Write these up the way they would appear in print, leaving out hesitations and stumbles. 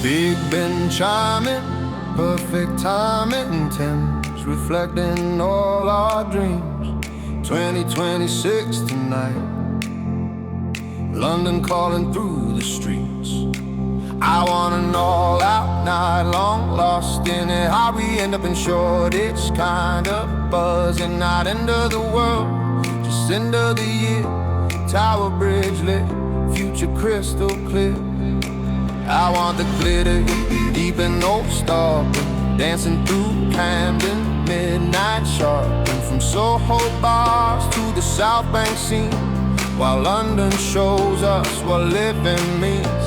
Big Ben chiming, perfect timing, Thames reflecting all our dreams. 2026 tonight, London calling through the streets. I want an all-out night long, lost in it. How we end up in Shoreditch, kind of buzzing. Not end of the world, just end of the year. Tower Bridge lit, future crystal clear. I want the glitter, deep and no stopping, dancing through Camden, midnight shopping. From Soho bars to the South Bank scene, while London shows us what living means.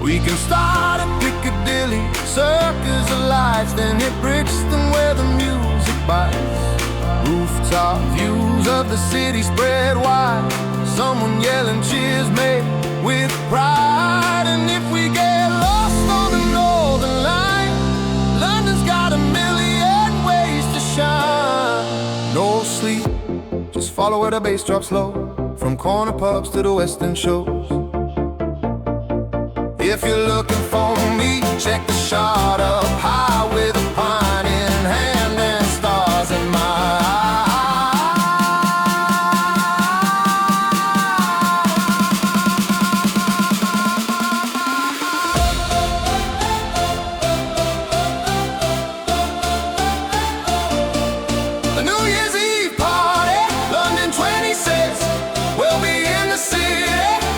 We can start at Piccadilly, circles of lights, then hit Brixton where the music bites. Rooftop views of the city spread wide, someone yelling cheers made with pride. And if we get lost on the Northern Line, London's got a million ways to shine. No sleep, just follow where the bass drops low, from corner pubs to the Western shows. If you're looking for me, check the shot up high with a pint in hand and stars in my eyes. The New Year's Eve party, London 26. We'll be in the city,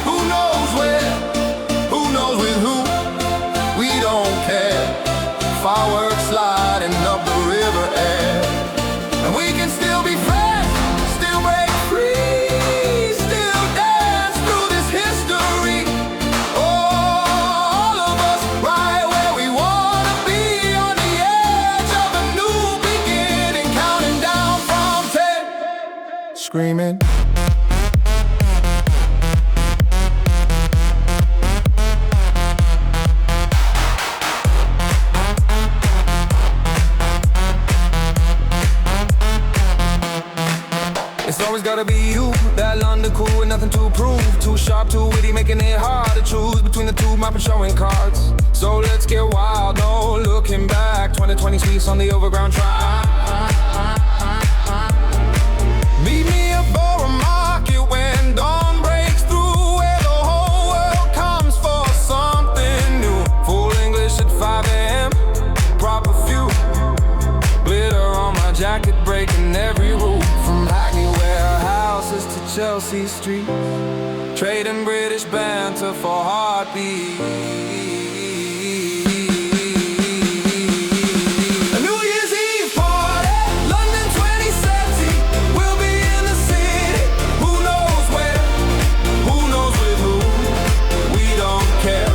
who knows where, who knows with who, we don't care. Fireworks lighting up the river air, and we can still be friends, still break free, still dance through this history. All of us right where we wanna be, on the edge of a new beginning, counting down from 10, screaming. It's always gotta be you, that London cool with nothing to prove. Too sharp, too witty, making it hard to choose between the two mopping showing cards. So let's get wild, no looking back. 2020 speaks on the overground track. Meet me at Borough Market when dawn breaks through, where the whole world comes for something new. Full English at 5 a.m, proper view. Glitter on my jacket, breaking every rule. From Hackney warehouses to Chelsea Street, trading British banter for heartbeats. A New Year's Eve party, London 2070. We'll be in the city, who knows where, who knows with who, we don't care.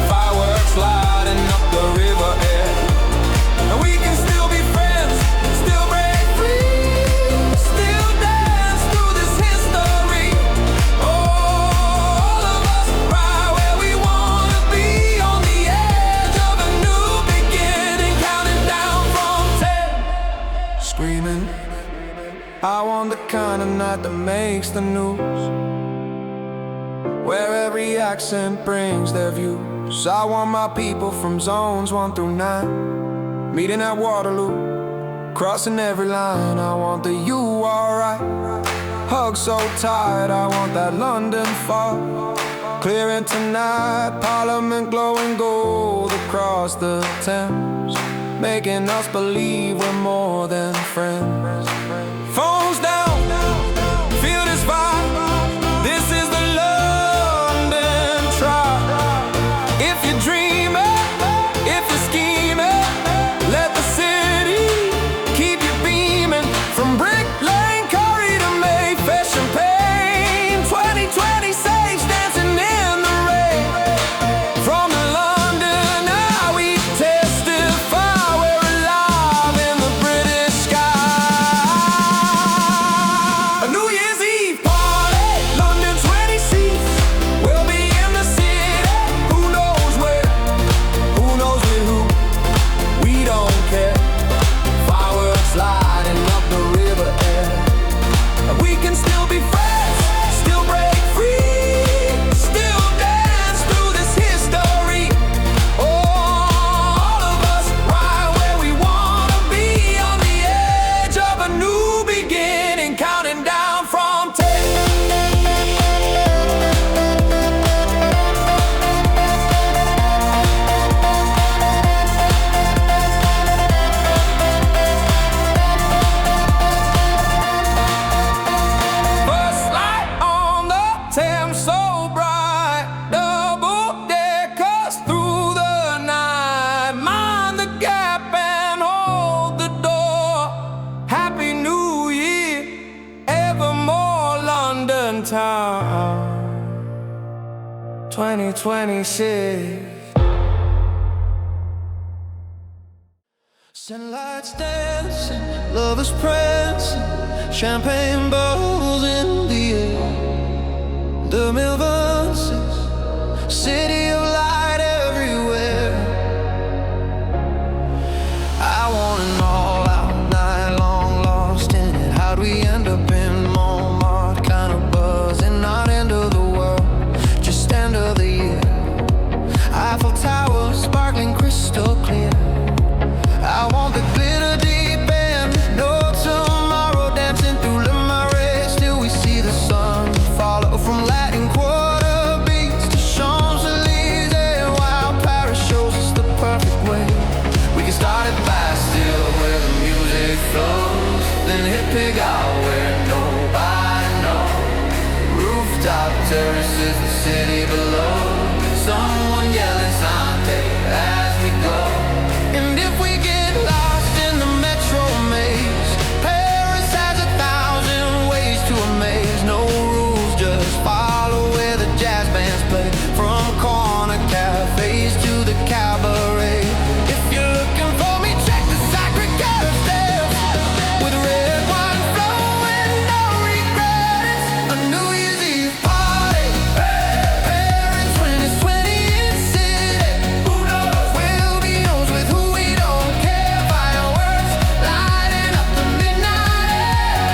Fireworks lighting up the river air, and we can still be friends, still break free, still dance through this history. All of us right where we wanna be, on the edge of a new beginning, counting down from 10, screaming. I want the kind of night that makes the news, where every accent brings their views. I want my people from zones 1 through 9, meeting at Waterloo, crossing every line. I want the you alright, hug so tight. I want that London fog, clearing tonight. Parliament glowing gold across the Thames, making us believe we're more than friends. Phones down, feel this vibe. This is the London tribe. If you're dreaming, if you're scheming, let the city keep you beaming. From Brick Lane, Curry to Mayfair, Champagne, 2020 sage dancing in the rain. From the London eye we testify, we're alive in the British sky. 2026. Sunlight's dancing, lovers prancing, champagne bubbles in the air. The mille voices, city of light everywhere. I want an all-out night long, lost in it. How'd we end up in Montmartre? Kind of buzzing, not end of the world, just end of the year. Eiffel Tower, sparkling crystal clear. I want the glitter deep and no tomorrow, dancing through Le Marais till we see the sun. Follow from Latin Quarter beats to Champs-Élysées, while Paris shows us the perfect way. We can start at Bastille where the music flows, then hit Pigalle where nobody knows. Rooftop terraces, the city below, someone yelling Santé as we go. And if we get lost in the metro maze, Paris has 1,000 ways to amaze. No rules, just follow where the jazz bands play, from corner cafes to the cabaret. If you're looking for me, check the Sacré-Cœur stairs, with red wine flowing, no regrets. A New Year's Eve party, Paris 2020 in city. Who knows? We'll be knows with who we don't care. Fireworks lighting up the midnight air.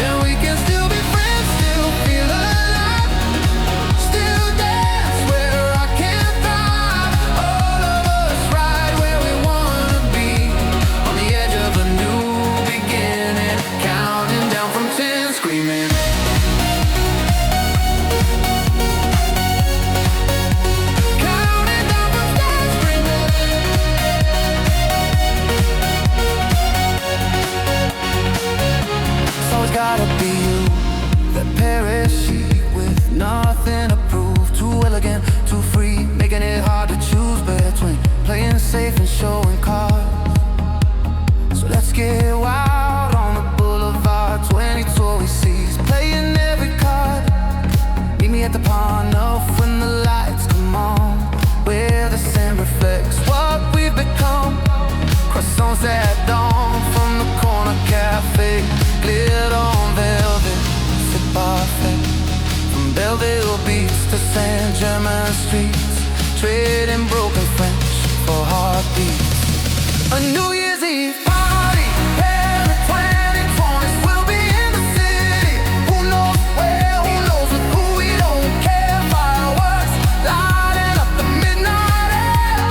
And we can still be friends, still feel alive, still dance where I can thrive. All of us right where we wanna be, on the edge of a new beginning, counting down from 10, screaming. Counting down from 10, screaming. So it's gotta be you, that Paris chic with nothing to prove. Too elegant, too free, making it hard to choose between playing safe and showing cards. So let's get wild on the boulevard, 20 toy seats, playing every card. Meet me at the Pont Neuf when the lights come on, where the sun reflects what we've become. Croissants at dawn from the corner cafe, glitter on velvet, c'est parfait. From Belleville Beach to Saint-Germain streets, trading broken French for heartbeats. A New Year's Eve party, Paris 2020, we'll be in the city. Who knows where, who knows with who we don't care. Fireworks lighting up the midnight air.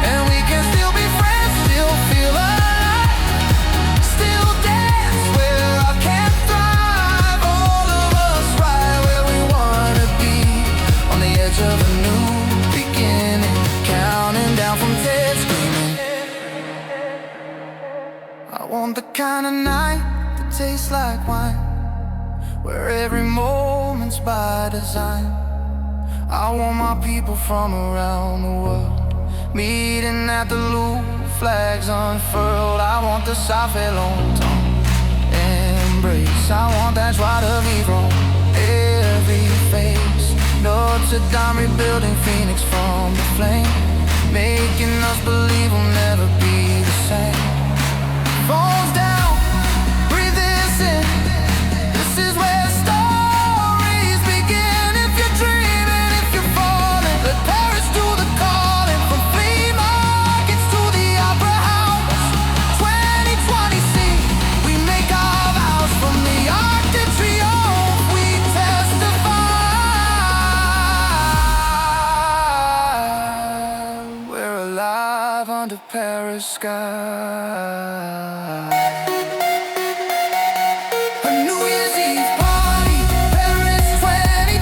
And we can still be friends, still feel alive, still dance where I can thrive. All of us right where we wanna be, on the edge of a new beginning, counting down from 10, screaming. I want the kind of night that tastes like wine, where every moment's by design. I want my people from around the world meeting at the Louvre, flags unfurled. I want the Safé longtemps embrace. I want that joie de vivre on every face. Notre Dame rebuilding Phoenix from the flame, making us believe we'll never be the same. Falls down, breathe this in. This is where stories begin. If you're dreaming, if you're falling, let Paris do the calling. From flea markets to the opera house, 2020, see, we make our vows. From the Arc de Triomphe, we testify. We're alive under Paris sky. A New Year's Eve party, Paris 2020,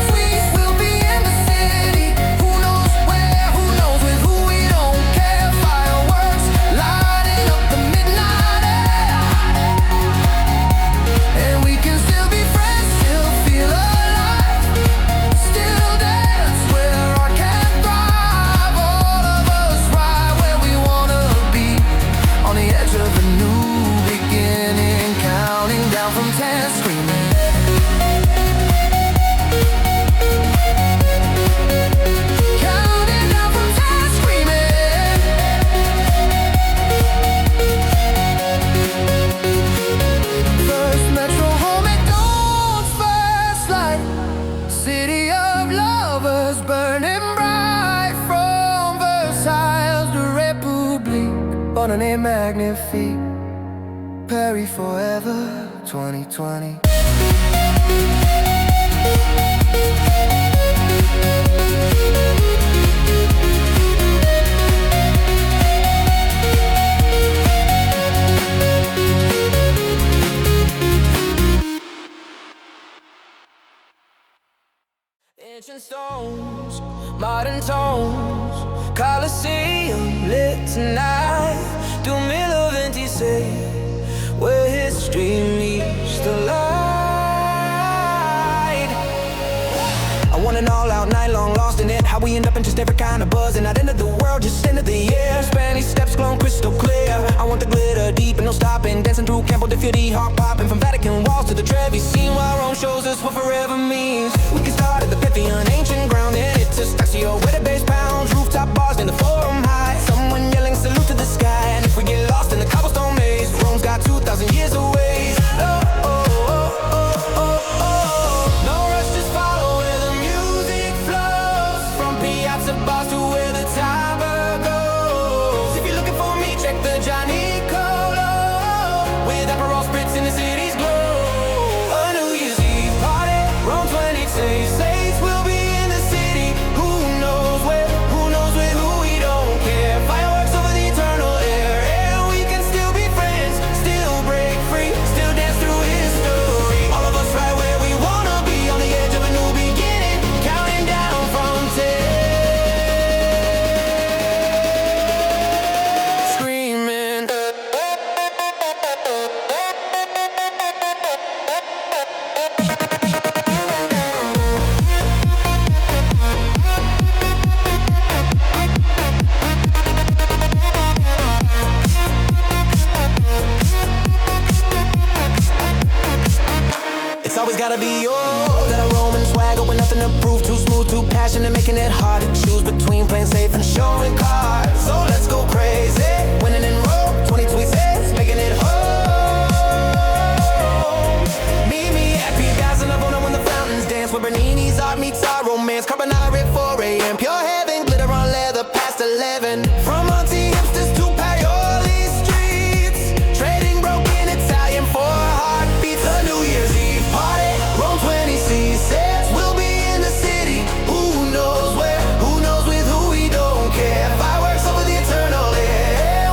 we'll be in the city. Who knows where, who knows with who we don't care. Fireworks lighting up the midnight air. And we can still be friends, still feel alive, still dance where I can thrive. All of us right where we wanna be, on the edge of a new colors burning bright from Versailles to République. Bonne magnifique, Paris forever 2020. Ancient stones, modern tones, Colosseum lit tonight. 2026, where history meets the light. I want an all-out night long, lost in it. How we end up in just every kind of buzz, and not end of the world, just end of the year. Spanish steps glowing crystal clear. I want the glitter deep and no stopping, dancing through Campo de Fiori, heart popping from Vatican walls to the Trevi scene, while Rome shows us what forever means. We can start at the Pantheon, ancient ground, and it's a Staxio where the bass pounds, rooftop bars in the forum high. Someone yelling salute to the sky, and if we get lost in the cobblestone maze, Rome's got 2,000 years of ways. Oh, oh, oh, oh, oh, oh. No rush, just follow where the music flows, from piazza bars to where the timer goes. If you're looking for me, check the Johnny Colo, with Aperol spritz in the city's glow. A New Year's Eve party, Rome 26. We'll be in the city, who knows where, who knows with who, we don't care. Fireworks over the eternal air, and we can still be friends, still break free, still dance through history. All of us right where we wanna be, on the edge of a new beginning, counting down from 10. Screaming. It's always gotta be yours. That a Roman swagger with nothing to prove, too smooth, too passionate, making it hard to choose between playing safe and showing cards. So let's go crazy, winning in Rome 2026, making it home. Meet me at Piazza Navona when the fountains dance, where Bernini's art meets our romance. Carbonara at 4 a.m. Pure heaven, glitter on leather past 11. From Monte hipsters to Paoli streets, trading broken Italian for heartbeats. A New Year's Eve party, Rome 26. We'll be in the city, who knows where, who knows with who, we don't care. Fireworks over the eternal air,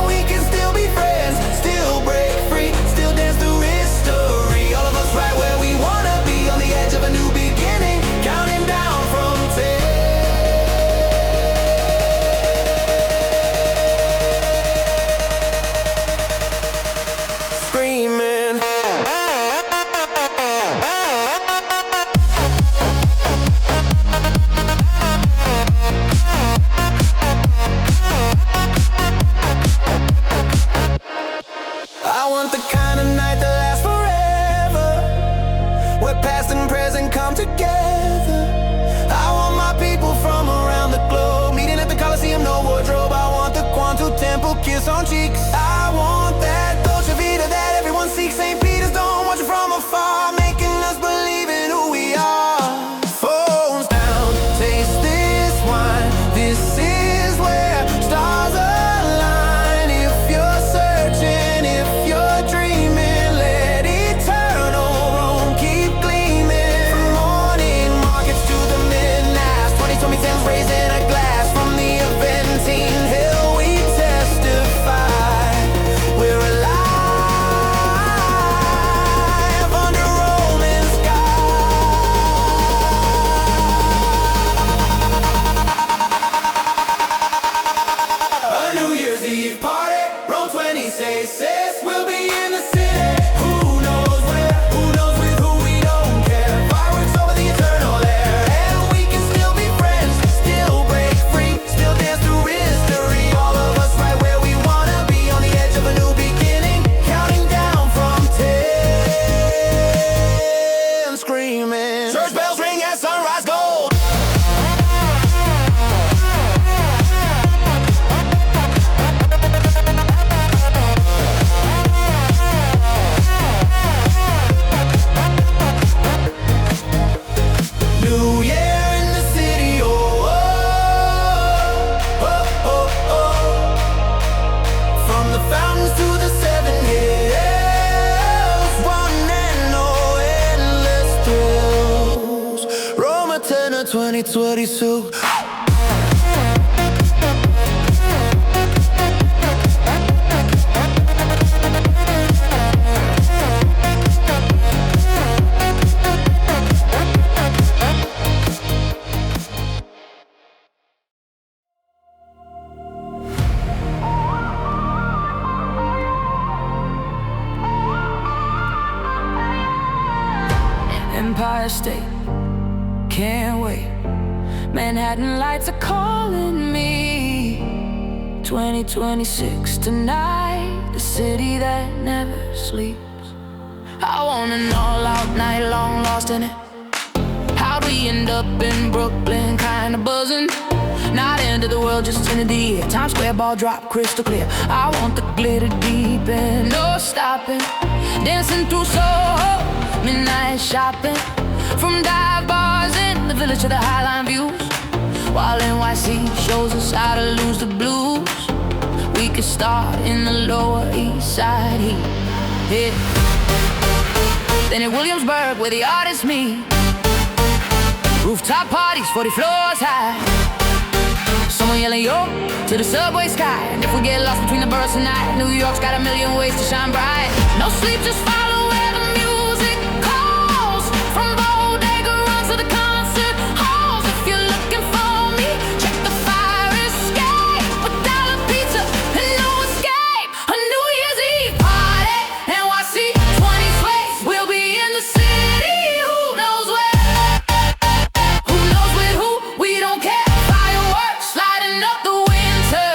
what he took. Empire State, can't wait. Manhattan lights are calling me. 2026 tonight, the city that never sleeps. I want an all-out night long, lost in it. How'd we end up in Brooklyn, kinda buzzing? Not into the world, just into the air. Times Square ball drop, crystal clear. I want the glitter deep and no stopping. Dancing through Soho, midnight shopping. From dive bars in the village to the Highline views. While NYC shows us how to lose the blues. We could start in the Lower East Side heat, yeah. Then in Williamsburg where the artists meet. Rooftop parties, 40 floors high. Someone yelling yo to the subway sky. And if we get lost between the boroughs tonight, New York's got a million ways to shine bright. No sleep, just follow where the music calls. From bodega runs to the concert halls. If you're looking for me, check the fire escape. With dollar pizza and no escape. A New Year's Eve party, NYC 20 ways. We'll be in the city, who knows where? Who knows with who? We don't care. Fireworks lighting up the winter,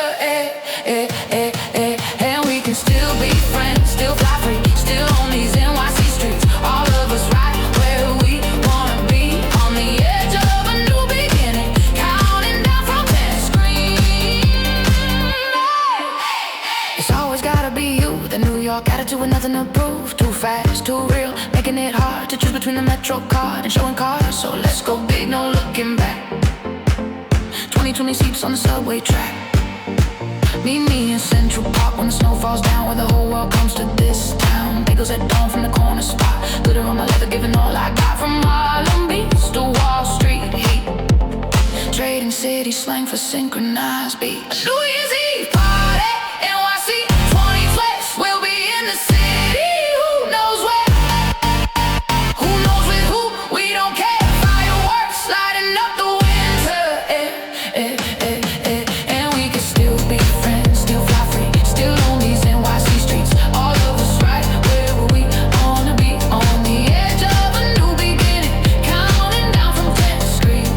and we can still be friends, still fly free, still on these NYC streets. All of us right where we wanna be, on the edge of a new beginning, counting down from 10 screens. It's always gotta be you, the New York attitude with nothing to prove. Too fast, too real, making it hard to choose between the Metro card and showing cars. So let's go big, no looking back. 2020 seats on the subway track. Meet me in Central Park when the snow falls down, where the whole world comes to this town. Bagels at dawn from the corner spot, glitter on my leather, giving all I got. From Harlem Beach to Wall Street heat, trading city slang for synchronized beats. A New Year's Eve party, NYC 20 flex. We'll be in the city, who knows where? Who knows with who? We don't care. Fireworks lighting up the winter, and we can still be friends, still fly free, still on these NYC streets. All of us right where we wanna be, on the edge of a new beginning, counting down from 10 screens.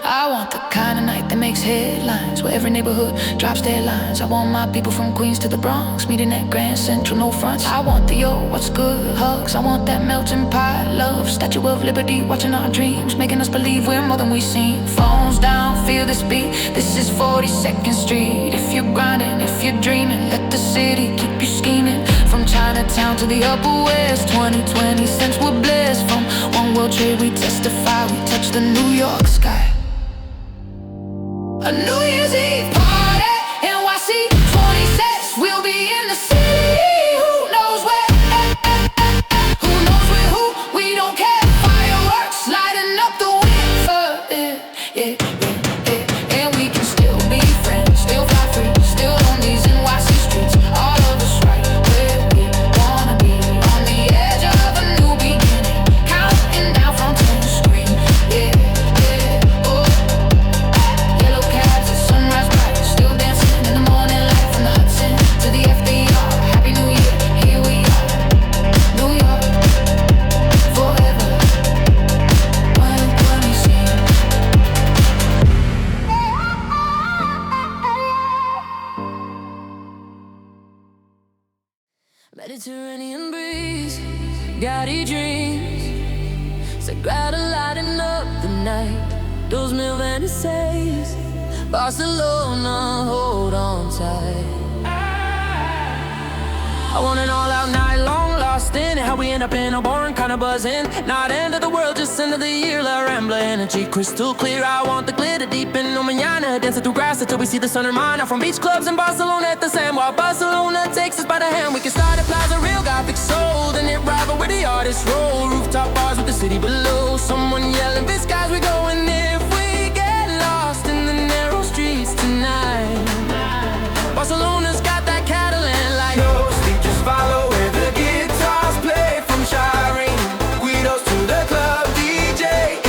I want the kind of night that makes headlines, where every neighborhood drops their lines. I want my people from Queens to the Bronx, meeting at Grand Central, no fronts. I want the yo, what's good hugs. I want that melting pot love, Statue of Liberty, watching our dreams, making us believe we're more than we seem. Phones down, feel this beat. This is 42nd Street. If you're grinding, if you're dreaming, let the city keep you scheming. From Chinatown to the Upper West, 2020 since we're blessed. From one world trade we testify, we touch the New York sky. A New Year's Eve party, NYC 26. We'll be in the city, who knows where? Who knows with who? We don't care. Fireworks lighting up the winter, and we can still be friends, still fly free, still on these NYC streets. All of us right where we wanna be, on the edge of a new beginning, counting down from 10 screens. Oh. Yellow cabs at sunrise bright, still dancing in the morning light. From the Hudson to the FDR, Happy New Year, here we are. New York, forever, when we see. Mediterranean breeze, gaudy dreams, Sagrada lighting up the night. Those mil Venices, Barcelona, hold on tight. I want an all-out night long, lost lost in it. How we end up in a boring kind of buzzing. Not end of the world, just end of the year. La Rambla energy crystal clear. I want the glitter deep in no mañana. Dancing through grass until we see the sun or mine. Out from beach clubs in Barcelona at the sand. While Barcelona takes us by the hand, we can start a plaza, real gothic soul. Then it rival where the artists roll. Rooftop bars with the city below. Someone yelling, "This guy's we going." If we get lost in the narrow streets tonight, Barcelona's got that Catalan light. No sleep, just follow where the guitars play. From Shireen, Guidos to the club DJ.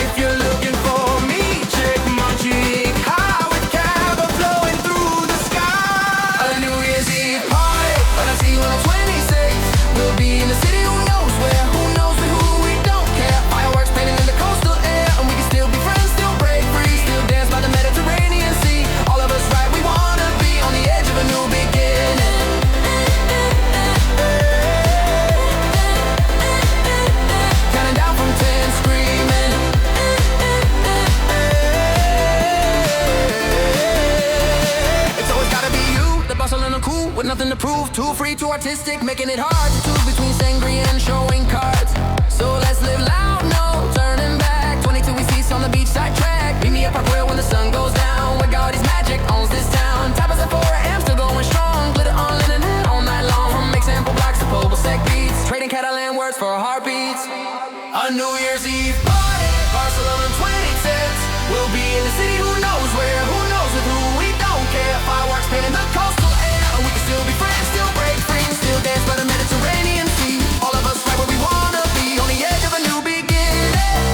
If you're looking for me, check my cheek. High with Cava flowing through the sky. A New Year's Eve party, but I see you on the 26th. We'll be in the city, who knows where, who knows with who, we don't care. Fireworks painting in the coastal air, and we can still be friends, still break free, still dance by the Mediterranean Sea. All of us right, we wanna be on the edge of a new beginning. Counting down from 10, screaming. It's always gotta be you, the Barcelona cool, with nothing to prove. Too free, too artistic, making it hard to choose between sangria and showing cards. So let's live loud, no turning back. 22 we feast on the beachside track. Meet me at Prague when the sun goes down. Where Gaudi's magic owns this town. Tapas at 4 a.m. still going strong. Glitter on linen all night long. From example blocks to Pobl-Sec beats. Trading Catalan words for heartbeats. A New Year's Eve party, Barcelona 2010s. We'll be in the city, who knows where, who knows with who, we don't care. Fireworks painting the coastal air, and we can still be friends, still break free, still dance by the Mediterranean Sea. All of us right where we wanna be, on the edge of a new beginning.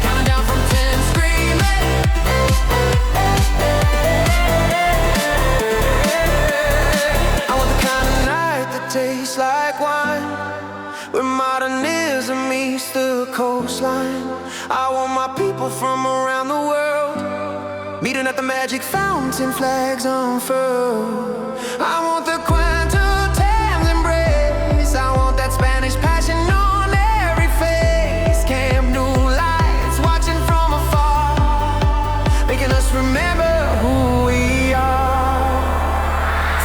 Counting down from 10, screaming. I want the kind of night that tastes like wine, where modernism meets the coastline. I want my people from around the world meeting at the magic fountain, flags unfurled. I want the Quantum embrace. I want that Spanish passion on every face. Camp new lights watching from afar, making us remember who we are.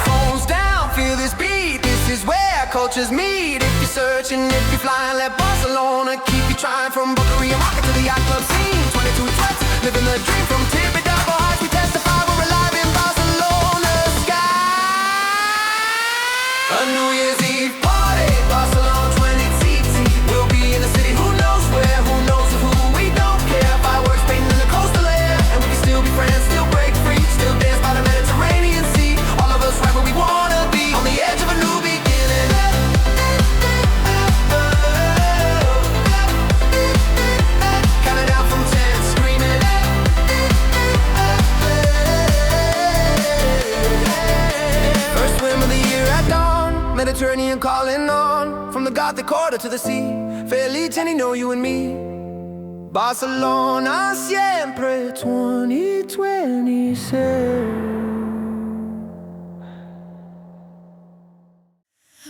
Phones down, feel this beat. This is where cultures meet. If you're searching, if you're flying, let Barcelona keep you trying. From Bulgaria market to the yacht club scene. 22 trucks, living the dream from tippy double hearts. We testify we're alive in Barcelona sky. A New Year's Eve party, Barcelona 20TT. We'll be in the city, who knows where, who knows with who, we don't care. Fireworks painting in the coastal air, and we can still be friends, still break free, still dance by the Mediterranean Sea. All of us right where we wanna be, on the edge of a new beginning. Counting down from 10, screaming. First swim of the year at dawn, Mediterranean calling on. From the Gothic quarter to the sea, Feliz and know you and me. Barcelona siempre 2026.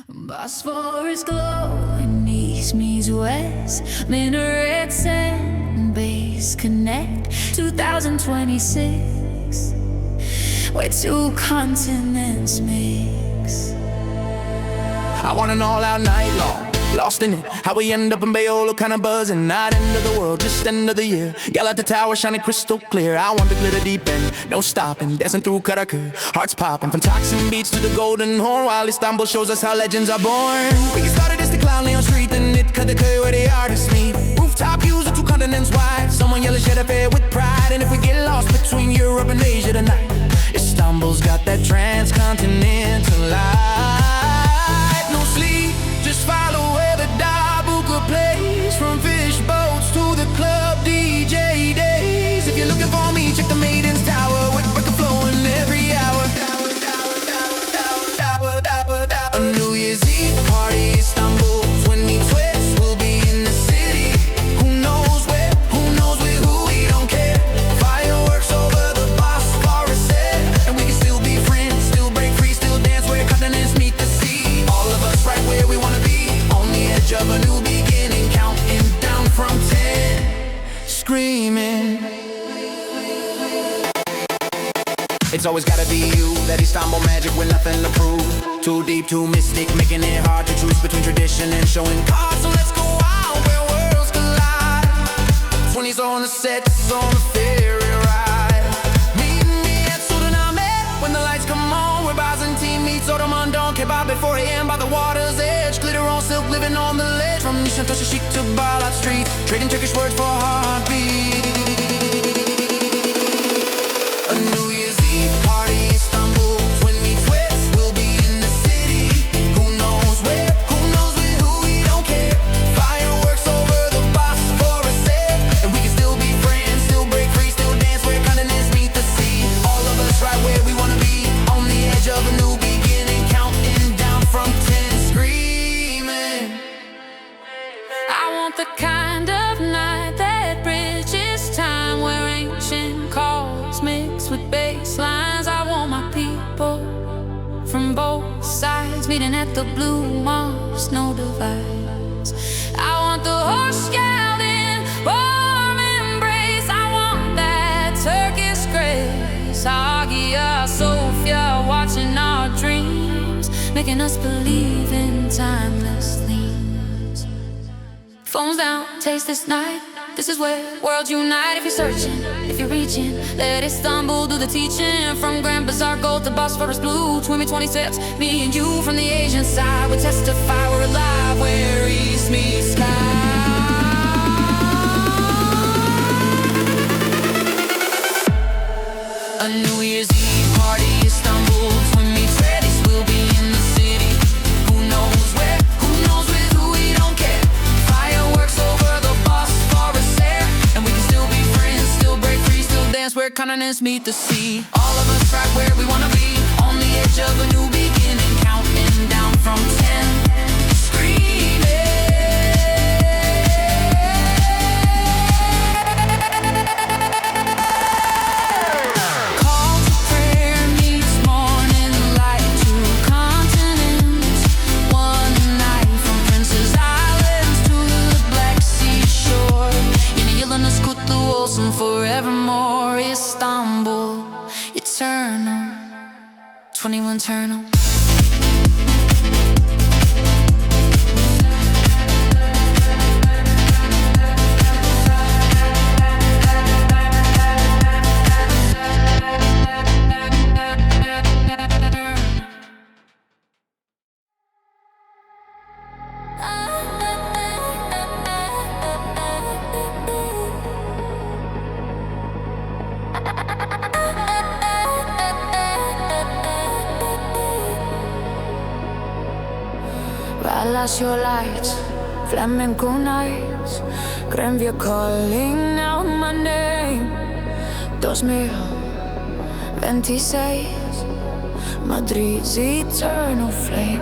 Bosphorus glow and east meets west. Minarets and base connect. 2026, where two continents mix. I want an all-out night long, lost in it. How we end up in Bayolo, kinda buzzing. Not end of the world, just end of the year. Galata Tower shining crystal clear. I want the glitter deep end, no stopping. Dancing through Karakır, hearts popping. From Taksim Beach to the Golden Horn, while Istanbul shows us how legends are born. We get started as the clown Leon Street, then it Kadıköy where the artists meet. Rooftop views of 2 continents wide. Someone yelling shed affair with pride. And if we get lost between Europe and Asia tonight, Istanbul's got that transcontinental light. No sleep, just follow where the darbuka plays. From fish boats to the club DJ days. If you're looking for me, check the Maiden's Tower, with record flowing every hour. A New Year's Eve party, Istanbul 2012. We'll be in the city, who knows where, who knows with who, we don't care. Fireworks over the Bosphorus, and we can still be friends, still break free, still dance where continents meet. It's always gotta be you, that Istanbul magic with nothing to prove. Too deep, too mystic, making it hard to choose between tradition and showing cards. So let's go out where worlds collide. 20s on the sets, on the ferry ride. Meet me at Sultanahmet when the lights come on. Where Byzantine meets Ottoman, don't care about before AM by the water's edge. Glitter on silk, living on the ledge. From Nishantosha Chic to Balat Street, trading Turkish words for a heartbeat. A New Year's Eve party, Istanbul, 20 twists, we'll be in the city. Who knows where, who knows with who, we don't care. Fireworks over the Bosphorus there, and we can still be friends, still break free, still dance where continents meet the sea. All of us right where we wanna be, on the edge of a new beginning, counting down from 10, screaming. I want the kind of night that bridges time, where ancient calls mix with bass lines. I want my people from both sides meeting at the Blue Mosque, no divides. I want the horse gelding, warm embrace. I want that Turkish grace. Hagia Sophia, watching our dreams, making us believe in timeless themes. Phones down, taste this night. This is where worlds unite. If you're searching, if you're reaching, let Istanbul do the teaching. From Grand Bazaar Gold to Bosphorus Blue, 20 steps, me and you from the Asian side. We testify we're alive where east meets sky. A New Year's Eve party, Istanbul, 20 ready, we'll be in the city. Who knows where, who knows with who, we don't care. Fireworks over the Bosphorus there, and we can still be friends, still break free, still dance where continents meet the sea. All of us right where we wanna be, on the edge of a new beginning, counting down from 10, screaming. Call to prayer meets morning light, two continents, one night. From Princess Islands to the Black Sea shore, yine yılınız kutlu olsun forevermore. Istanbul, eternal, 21 eternal. Palace your lights, flamenco nights, Grandview calling out my name. 2026, Madrid's eternal flame.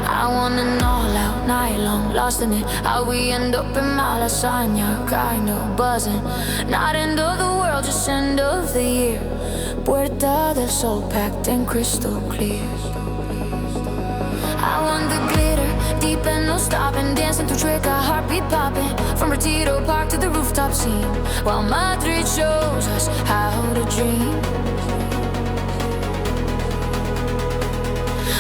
I want an all-out night long, lost in it. How we end up in Malasanya, kind of buzzing. Not end of the world, just end of the year. Puerta del Sol packed and crystal clear. I want the glitter, deep and no stopping, dancing through trick, a heartbeat popping. From Retiro Park to the rooftop scene, while Madrid shows us how to dream.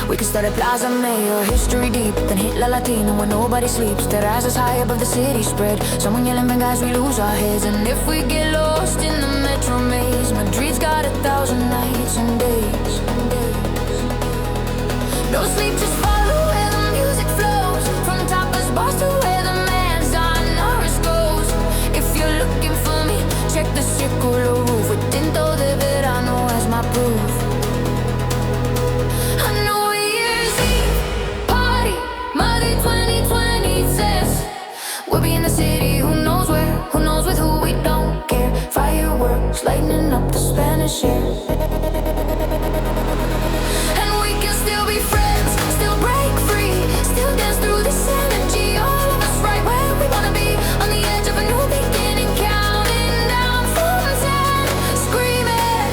We can start at Plaza Mayor, history deep, then hit La Latina where nobody sleeps. Terrazas high above the city spread, someone yelling bang guys, we lose our heads. And if we get lost in the metro maze, Madrid's got 1,000 nights and days. No sleep, just follow where the music flows, from tapas bars to where the Manzan Norris goes. If you're looking for me, check the circular roof with Tinto de Verano as my proof. A New Year's Eve party, Madrid 2026. We'll be in the city, who knows where, who knows with who, we don't care. Fireworks lighting up the Spanish air. And we can still be friends, still break free, still dance through this energy. All of us right where we wanna be, on the edge of a new beginning, counting down from 10, screaming.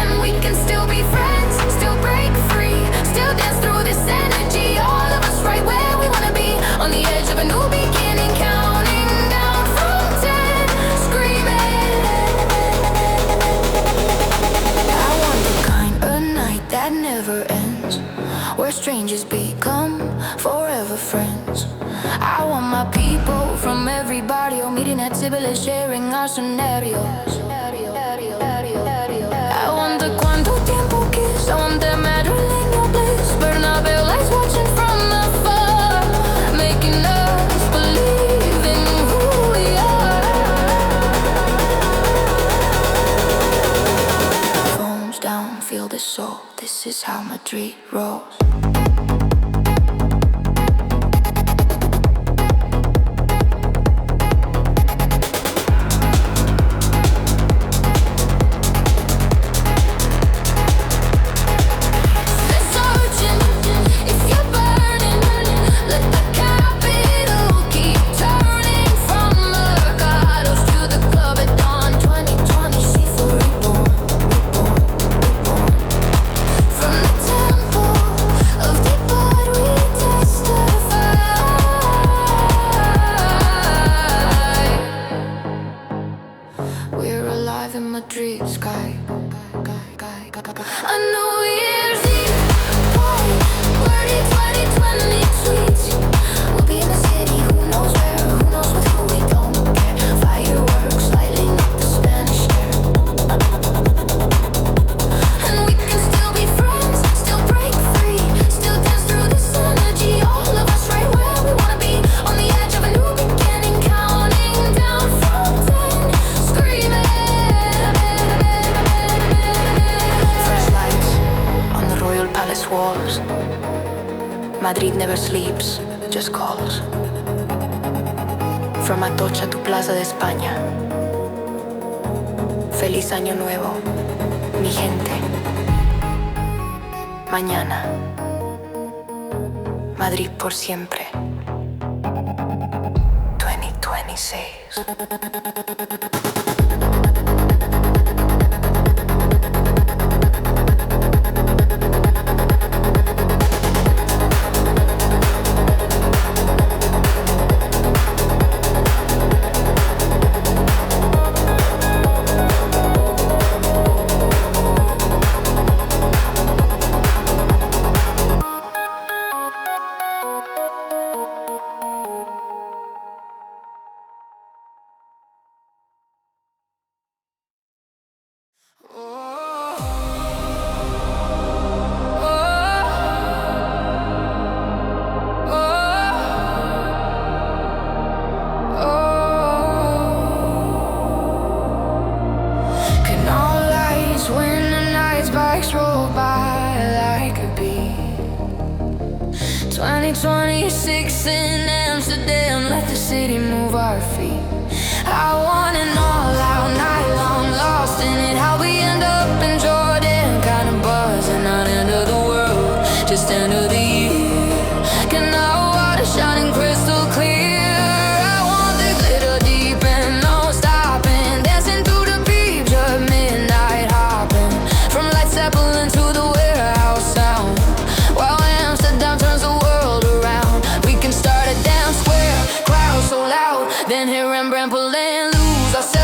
And we can still be friends, still break free, still dance through this energy. All of us right where we wanna be, on the edge of a new beginning, counting down from 10, screaming. I want the kind of night that never ends, where strangers become forever friends. I want my people from every barrio meeting at Tbilisi, sharing our scenarios. I want the cuánto tiempo kiss, I want that Madrileño bliss, Bernabeu lights watching from afar, making us believe in who we are. Phones down, feel the soul, this is how Madrid rolls. A New Year's Eve party, wordy 2020 tweets. We'll be in the city, who knows where, who knows with who, we don't care. Fireworks lighting up the Spanish air. And we can still be friends, still break free, still dance through this energy. All of us right where we wanna be, on the edge of a new beginning, counting down from 10, screaming. Palace walls. Madrid never sleeps, just calls. From Atocha to Plaza de España. Feliz Año Nuevo, mi gente. Mañana, Madrid por siempre. 2026. Roll by like a beat. 2026 in Amsterdam, let the city move our feet. I want an all-out night long, lost in it. How we end up in Jordan, kind of buzzing, not end of the world, just end of the year. Canal water shining crystal clear. I want the glitter deep and no stopping, dancing through the beach at midnight, hopping from Light Zeppelin to the warehouse sound. While Amsterdam turns the world around, we can start a dance square, crowd so loud, then hear Rembrandt pulling, lose ourselves.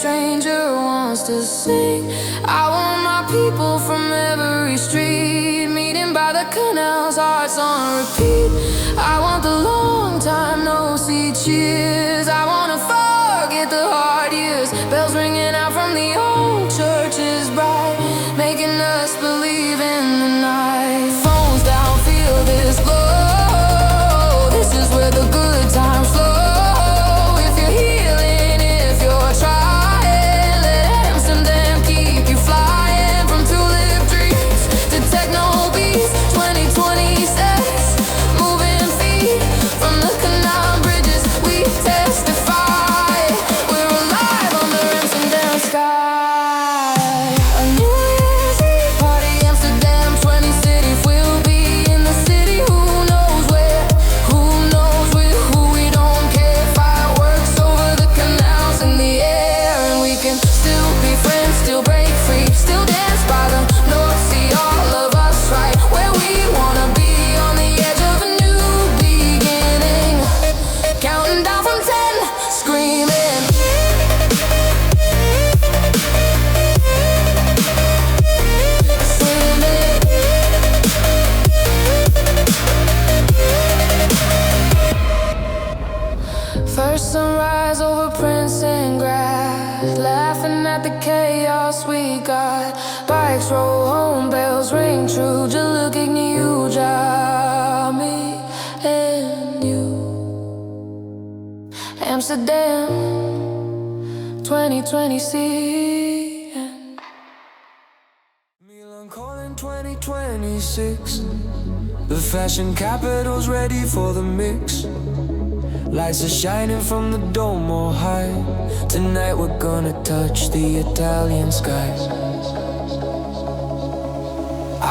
stranger wants to sing. I want my people from every street meeting by the canals, hearts on repeat. I want the long time no see cheers. I wanna forget the hard years. Bells ringing out from the old churches bright, making us believe in the night. Phones down, feel this glow. This is where the good times flow. If you're healing, if you're trying, let Amsterdam keep you flying. From tulip dreams to techno beats, 2026, moving feet from the canal bridges. We testify, we're alive under Amsterdam sky. A New Year's Eve party, Amsterdam, 20 cities. We'll be in the city. Who knows where? Who knows with who? We don't care. Fireworks over the canals in the air, and we can still be friends, still break free, still dance by the North Sea. All of us right where we wanna be, on the edge of a new beginning. Counting down from 10, screaming. Swimming. First sunrise over Prince and grass, laughing at the chaos we got. Bikes roll home, bells ring true. Just looking at you, me and you. Amsterdam, 2026. Milan calling 2026. The fashion capital's ready for the mix. Lights are shining from the dome all high. Tonight we're gonna touch the Italian skies.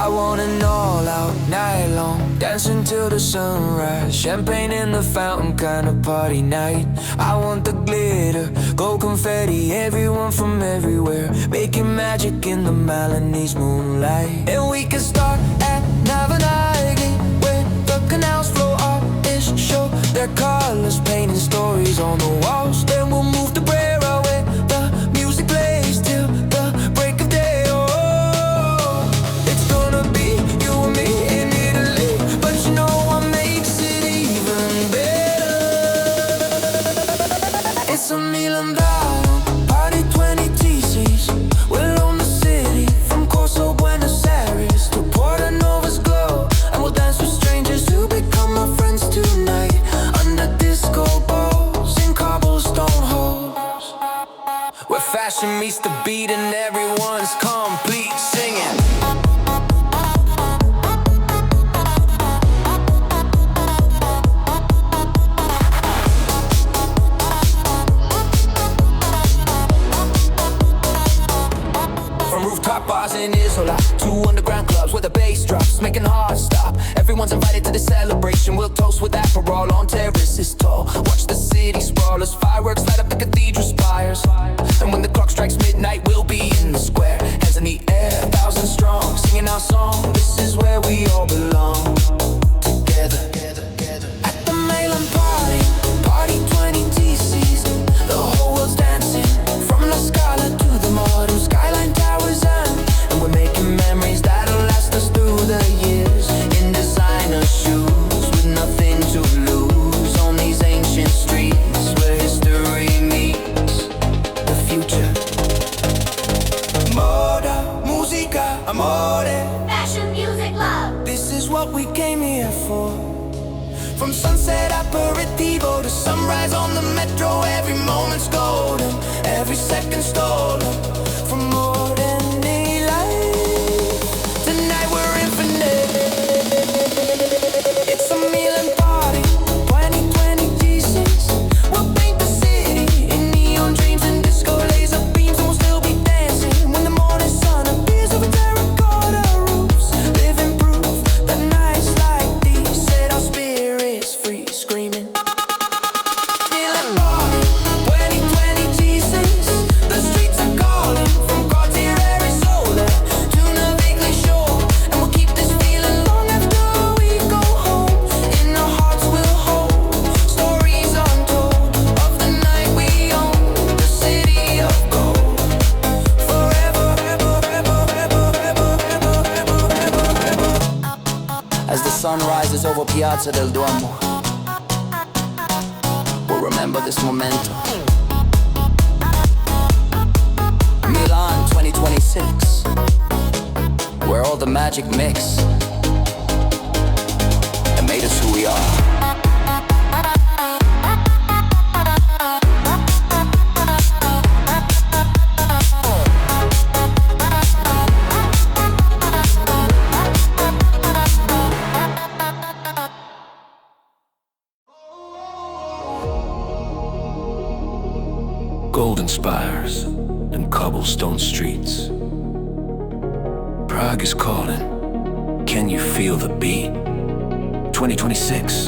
I want an all-out night long, dancing till the sunrise. Champagne in the fountain, kind of party night. I want the glitter, gold confetti, everyone from everywhere, making magic in the Milanese moonlight. And we can start at Navanaghi, where the canals flow artists show their colors, painting stories on the walls. Then we'll move to Brera, where the music plays till the break of day. Oh, it's gonna be you and me in Italy, but you know what makes it even better? It's a Milan vibe, party 20 TCs. We'll own the city, from Corso, Buenos Aires to Porto Nova's glow. And we'll dance with strangers who become our friends tonight, under disco balls in cobblestone halls, where fashion meets the beat and everyone's complete singing. From rooftop bars in Isola to underground clubs where the bass drops, making hearts stop. Everyone's invited to the celebration. We'll toast with Aperol on terraces tall. Watch the city sprawl as fireworks light up the cathedral spires. And when the clock strikes midnight, we'll be in the square, hands in the air, 1,000 strong, singing our song. This is where we all belong, together. At the Milan party, party 20 TCs. The whole world's dancing, from La Scala to the modern skyline towers, and we're making memories that'll last us through the years. In designer shoes, with nothing to lose, on these ancient streets where history meets the future. Moda, musica, amore. Fashion, music, love. This is what we came here for. From sunset aperitivo to sunrise on the metro, every moment's golden, every second stolen from ordinary life. Tonight we're infinite. It's a Milan party, 2020 G6. We'll paint the city in neon dreams and disco laser beams, and we'll still be dancing when the morning sun appears over terracotta roofs. Living proof that nights like these set our spirits free, screaming. Milan party, 2020 G6. rises over Piazza del Duomo. We'll remember this momento. Milan 2026, where all the magic mix and made us who we are. Golden spires and cobblestone streets. Prague is calling. Can you feel the beat? 2026,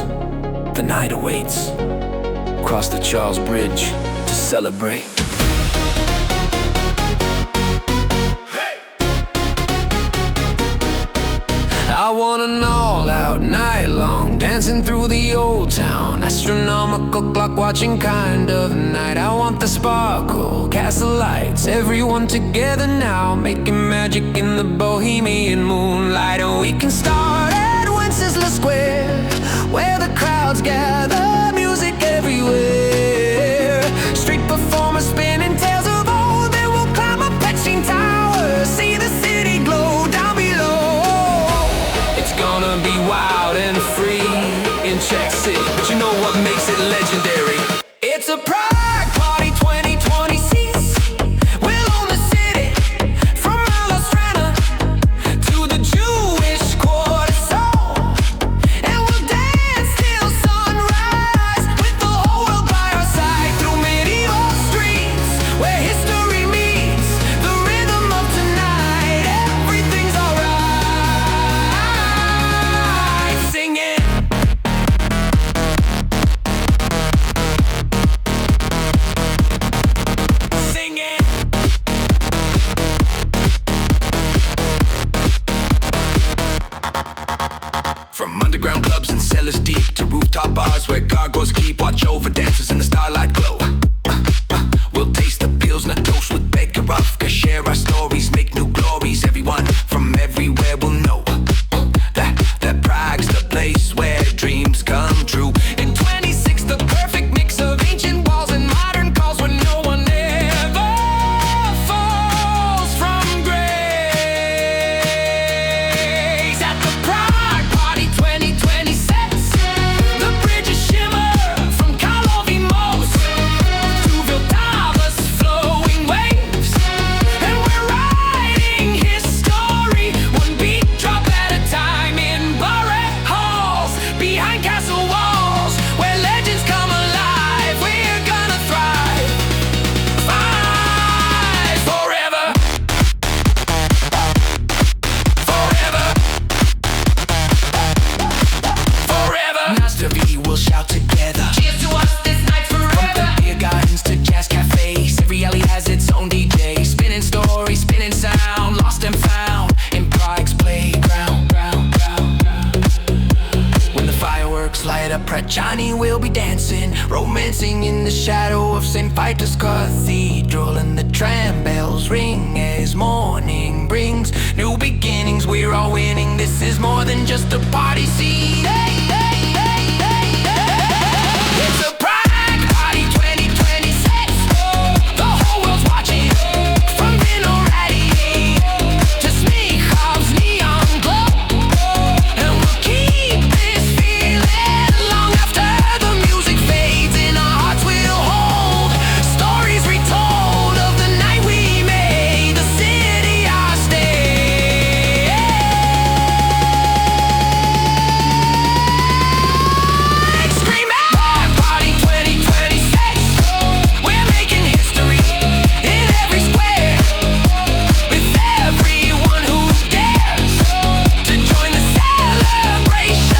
the night awaits. Cross the Charles Bridge to celebrate. I want an all-out night long, dancing through the old town. Astronomical clock watching kind of night. I want the sparkle, castle lights, everyone together now, making magic in the bohemian moonlight. And we can start at Wenceslas Square, where the crowds gather, music everywhere. Street performers spinning tales of old, then we'll climb up Petching Tower, see the city glow down below. It's gonna be wild and free in Czech City, but you know what makes it legendary? It's a Prague party 2026. We'll own the city from Malostranna to the Jewish quarter soul, and we'll dance till sunrise with the whole world by our side through medieval streets where history meets the rhythm of tonight. Everything's alright. Sing it. Sing it. From underground clubs and cellars deep to rooftop bars where gargoyles keep watch over dancers in the starlight glow. We'll taste the pilsner, toast with Bekarofka, share our stories, make new glories. Everyone from everywhere will know that Prague's the place where dreams come true. In 26, the perfect mix of ancient walls and modern calls where no one ever falls from grace. At the Prague Party 2026, the bridges shimmer from Karlovy Most to Vltava's flowing waves, and we're writing history one beat drop at a time in barrack halls behind castle walls where legends come alive. We're gonna thrive, fight forever, forever, forever. Nastavi will shout together. Cheers to us this night forever. From the beer gardens to jazz cafes, every alley has its own DJ, spinning stories, spinning sound, lost and found in Prague's playground. When the fireworks light up, Prachani will be dancing, romancing in the shadow of St. Vitus Cathedral, and the tram bells ring as morning brings new beginnings. We're all winning. This is more than just a party scene. It's a Prague Party 2026. The whole world's watching from Vinohrady to Smichov's neon glow, and we'll keep this feeling long after the music fades. In our hearts we'll hold stories retold of the night we made the city our stage. Scream out! Prague Party 2026. We're making history in every square with everyone who dares to join the celebration.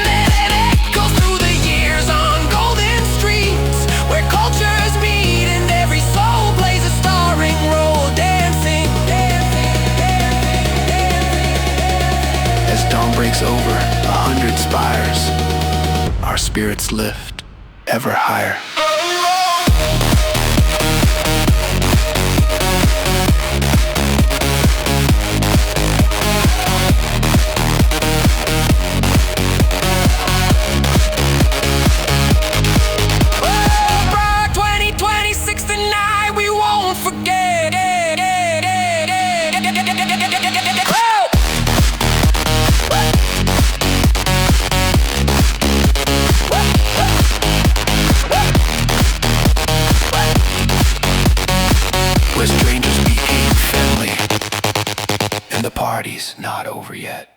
Let it echo through the years on golden streets where cultures meet and every soul plays a starring role, dancing. As dawn breaks over 100 spires, our spirits lift ever higher. where strangers became family. And the party's not over yet.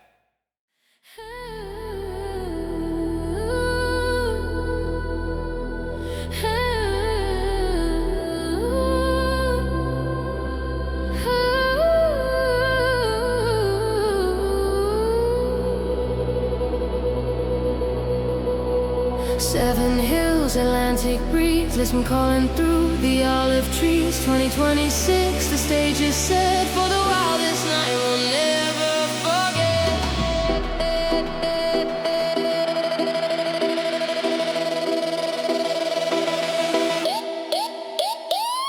7 hills, Atlantic breeze, Lisbon calling through the olive trees. 2026, the stage is set for the wildest night we'll never forget.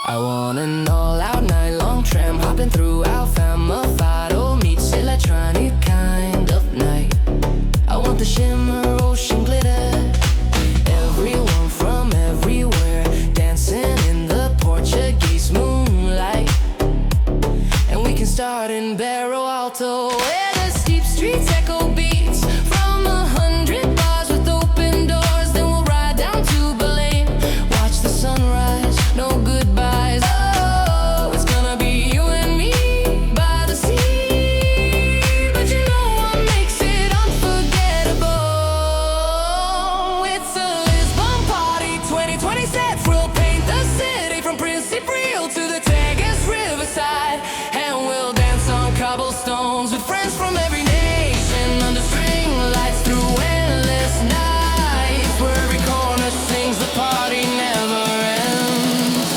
I want an all-out night-long tram, hopping through Alfama, Fado meets electronic kind of night. I want the shimmer, ocean glitter, everyone from everywhere dancing in the Portuguese moonlight. And we can start in Barro Alto, where the steep streets echo beats from 100 bars with open doors. Then we'll ride down to Berlin, watch the sunrise, no goodbyes. Oh, it's gonna be you and me by the sea. But you know what makes it unforgettable? It's a Lisbon party, 2026. We'll paint the city from Principal to the Tagus Riverside. And we'll dance on cobblestones with friends from every nation, under string lights through endless nights, where every corner sings the party never ends.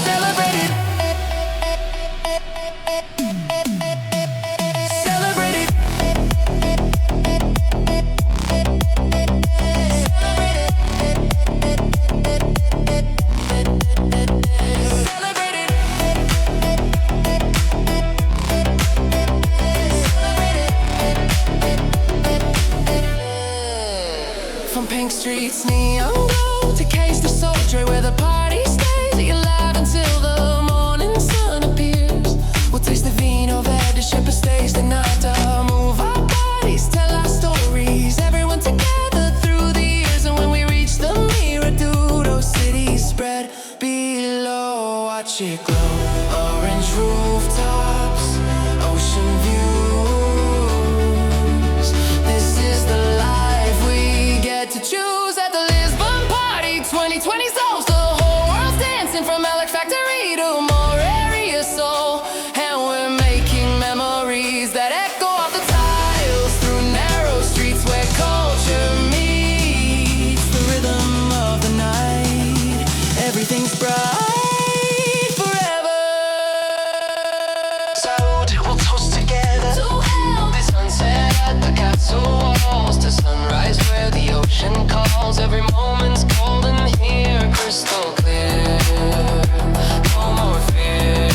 Celebrate it. Celebrate it. Celebrate it. Celebrate it. From Pink Street's neon glow to Case the Soldier, where the party stays alive until the morning sun appears. We'll taste the vino verde, ship a stage the night to move our bodies, tell our stories, everyone together through the years. And when we reach the Miraduro city spread below, watch it glow, orange rooftops, ocean views. This is the life we get to choose at the Lisbon party 2020 souls. The whole world's dancing from Alex Factory to Moreria Soul. And we're making memories that echo off the tiles through narrow streets where culture meets the rhythm of the night. Everything's bright forever. Salud, we'll toast together to health. The sunset at the castle walls, to sunrise where the ocean calls. Every moment's golden here, crystal clear. No more fear.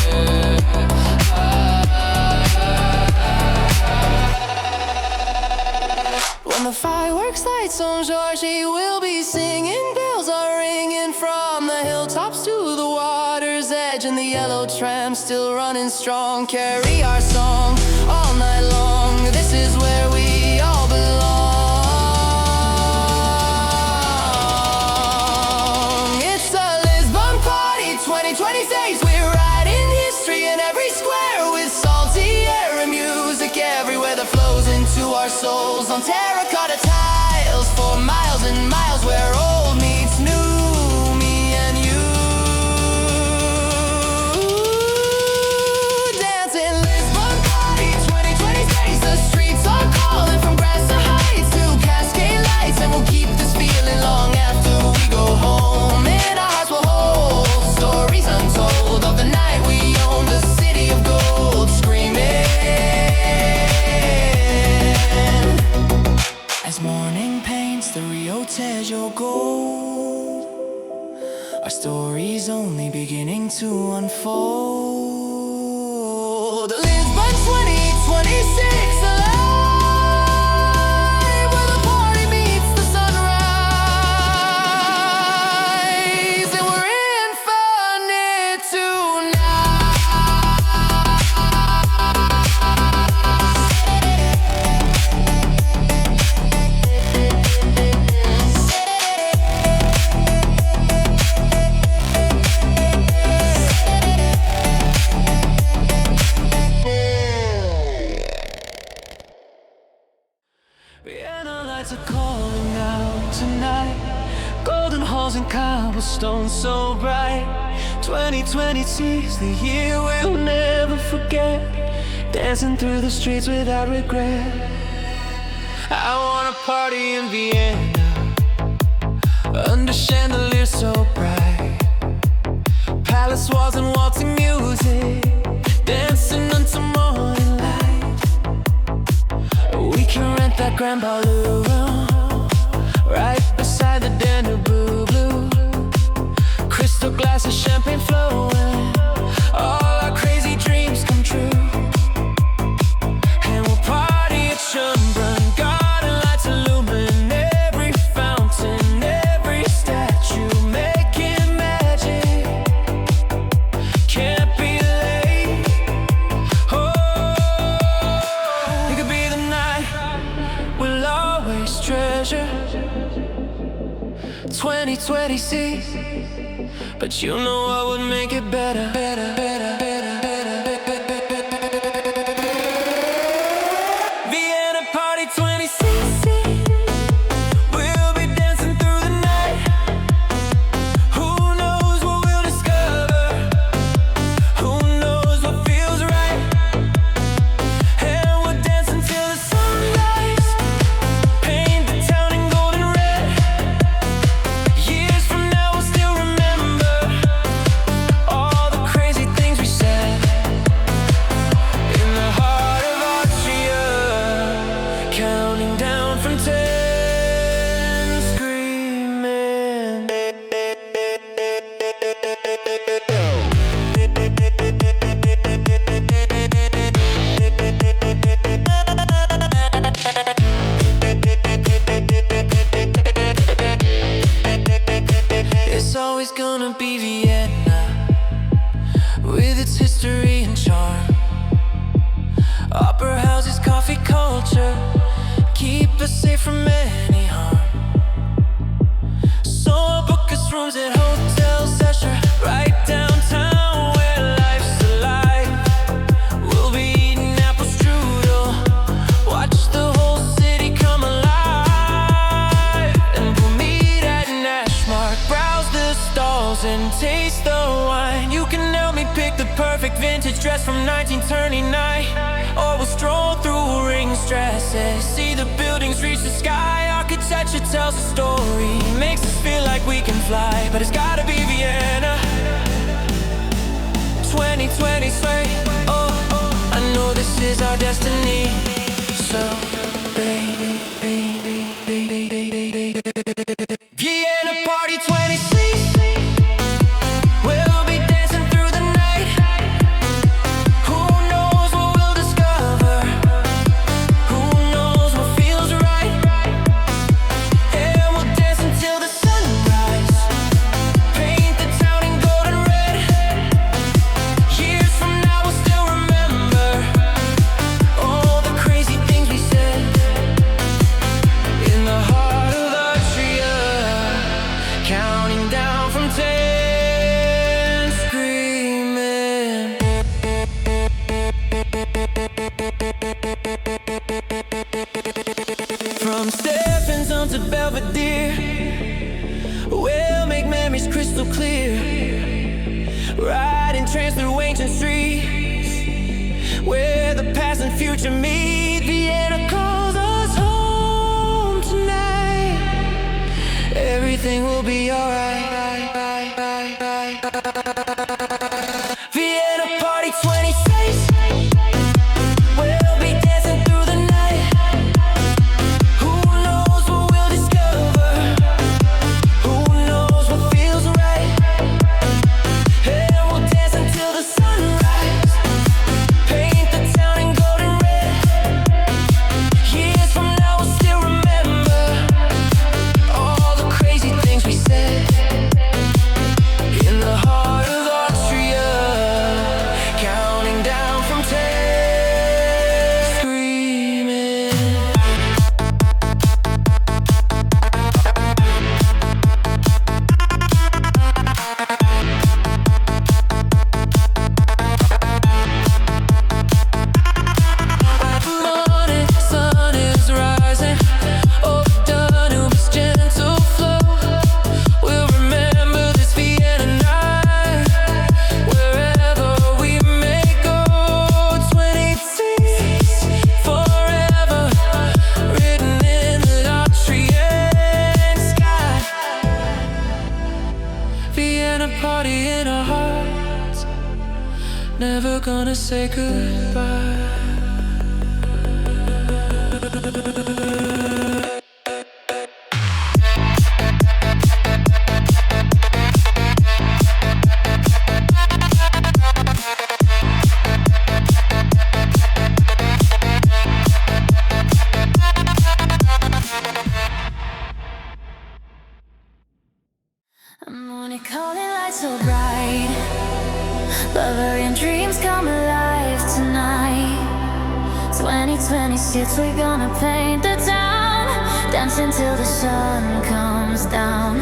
When the fireworks lights on Georgie, we'll be singing. Bells are ringing from the hilltops to the water's edge, and the yellow tram still running strong. Carry our song all night long. This is where we all belong. It's a Lisbon party 2026. We're writing history in every square with salty air and music everywhere that flows into our souls on terracotta tiles for miles and miles, where old meets new, me and you. Dancing Lisbon party 2026. The streets are calling from Grasser Heights to Cascade Lights, and we'll keep this feeling long after we go home. And our hearts will hold stories untold of the night we owned the city of gold, screaming. As morning paints the Rio Tejo gold, our story's only beginning to unfold. Lisbon 2026, alive, where the party meets the sunrise, and we're infinite tonight. so bright. 2026, the year we'll never forget. Dancing through the streets without regret. I wanna party in Vienna, under chandeliers so bright. Palace walls and waltzing music, dancing until morning light. We can rent that grand ballroom right beside the Danube blue. Crystal glasses, champagne flowing, all our crazy dreams come true. And we'll party at Schönbrunn, garden lights illumine every fountain, every statue, making magic. Can't be late. Oh, it could be the night we'll always treasure. 2026, but you know what would make it better, better, better, better, better, better. Vienna party 26. We'll be dancing through the night. Who knows what we'll discover? Who knows what feels right? And we'll dance until the sunrise. Paint the town in golden red. Years from now we'll still remember all the crazy things we said. In the heart of Austria, counting down from 10, screaming. It's always gonna be Vienna, with its history and charm. Opera houses, coffee culture, keep us safe from any harm. So I'll book us rooms at hotels, Escher, right downtown where life's alive. We'll be eating apple strudel, watch the whole city come alive. And we'll meet at Nashmark, browse the stalls and taste the wine. You can help me pick the perfect vintage dress from 1939. Or we'll stroll through Ringstrasse, see the buildings reach the sky. Architecture tells a story, makes us feel like we can fly. But it's gotta be Vienna. 2020, oh, I know this is our destiny. So, baby, baby, baby, baby, baby. Vienna party 26. We'll be dancing through the night. Who knows what we'll discover? Who knows what feels right? And we'll dance until the sunrise. Paint the town in golden red. Years from now we'll still remember all the crazy things we said. In the heart of Austria, counting down from 10, screaming. From Stephenson to Belvedere, we'll make memories crystal clear. Riding trains through ancient streets, where the past and future meet. Vienna calls us home tonight. Everything will be alright. Vienna party 26. We'll be dancing through the night. Who knows what we'll discover? Who knows what feels right? And we'll dance until the sunrise. Paint the town in golden red. Years from now we'll still remember all the crazy things we said. never gonna say goodbye. Munich calling lights so bright, lover and dreams come alive tonight. 2026 we're gonna paint the town, dancing till the sun comes down.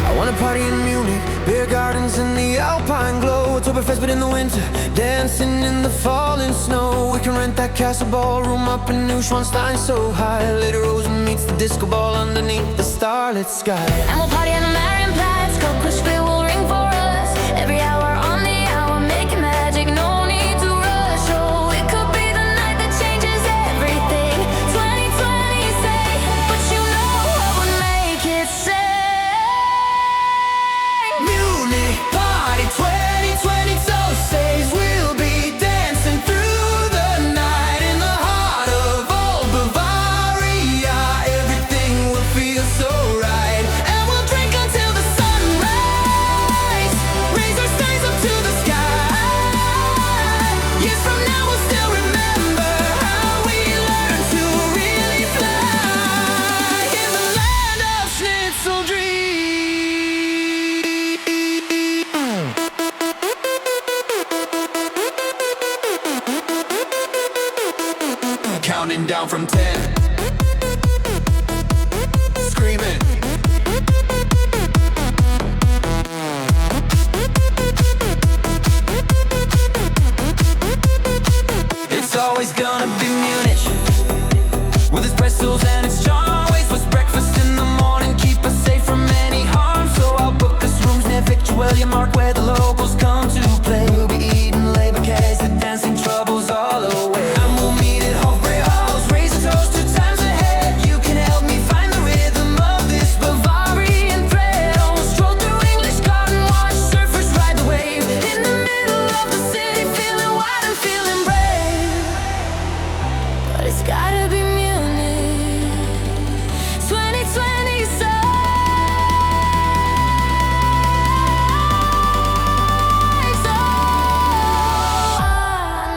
I wanna party in Munich, beer gardens in the alpine glow. Oktoberfest but in the winter, dancing in the falling snow. We can rent that castle ballroom up in Neuschwanstein so high. Lady Rose meets the disco ball underneath the starlit sky. And we'll party on the Marienplatz, Coke will ring for us. Every hour on the hour, making magic, no need to rush. Oh, it could be the night that changes everything. 2020 say, but you know what would make it sing. Munich party 2020 so says we'll be dancing through the night in the heart of old Bavaria. Everything will feel so right, and we'll drink until the sunrise. Raise our signs up to the sky. Years from now we'll still remember how we learned to really fly in the land of schnitzel dreams. Counting down from 10, screaming. It's always gonna be Munich, with its pretzels and its charm. Waste was breakfast in the morning, keep us safe from any harm. So I'll book us rooms near Victualia Mark, where the locals come to play. We'll be eating labor cakes and dancing troubles all away. And we'll meet at Hofbräu Halls, raise a toast to times ahead. You can help me find the rhythm of this Bavarian thread. Almost stroll through English garden, watch surfers ride the wave. In the middle of the city, feeling wide and feeling brave. But it's gotta be Munich 2020 so. I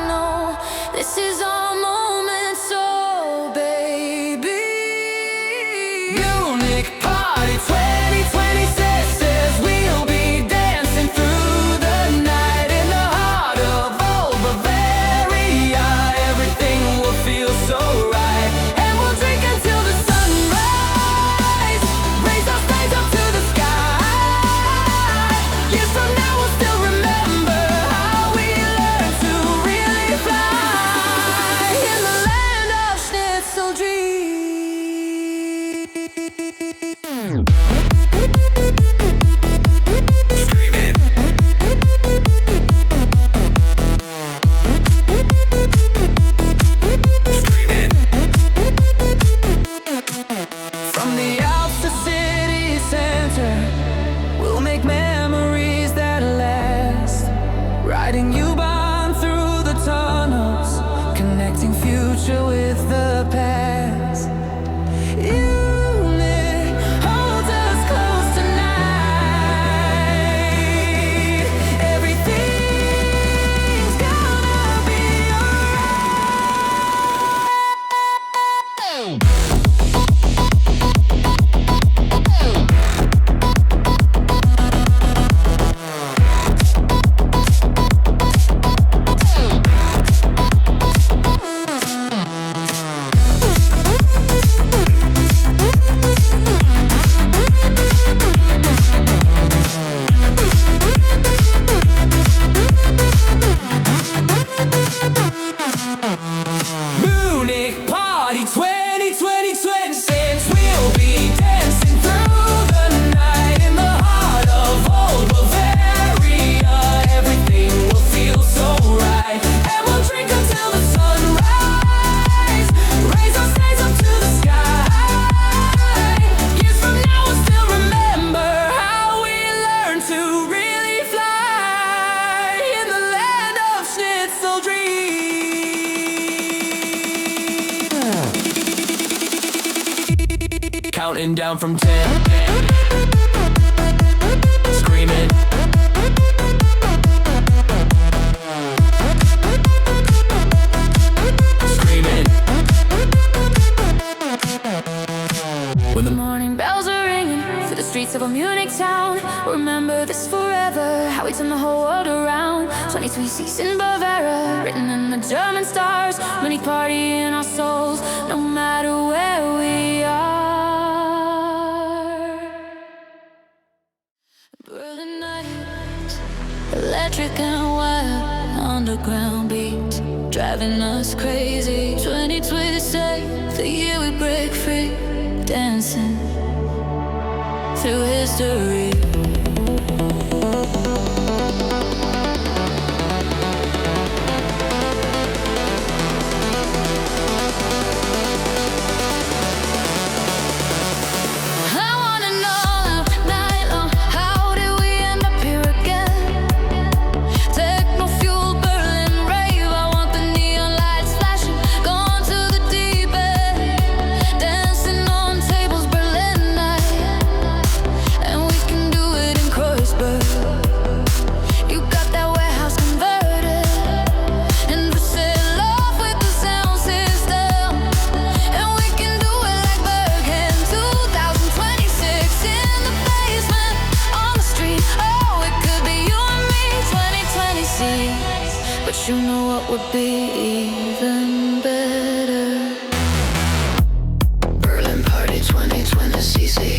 know this is our moment, so baby. Munich party 2020 says we'll be dancing through the night in the heart of old Bavaria. Everything will feel so right, and we'll drink until the sunrise. Raise our flags up to the sky. Years from now we'll still remember how we learned to really fly in the land of schnitzel dreams. From the Alps to city center, we'll make memories that last. Riding U-Bahn through the tunnels, connecting future with the past. Unit holds us close tonight. Everything's gonna be alright. Counting down from 10. Screaming. Screaming. When the Morning bells are ringing through the streets of a Munich town. Remember this forever, how we turned the whole world around. 23 seats in Bavaria, written in the German stars. Many party in our souls, no matter where we are. Berlin nights, electric and wild, underground beats, driving us crazy. 2026, the year we break free, dancing through history. But you know what would be even better? Berlin Party 2020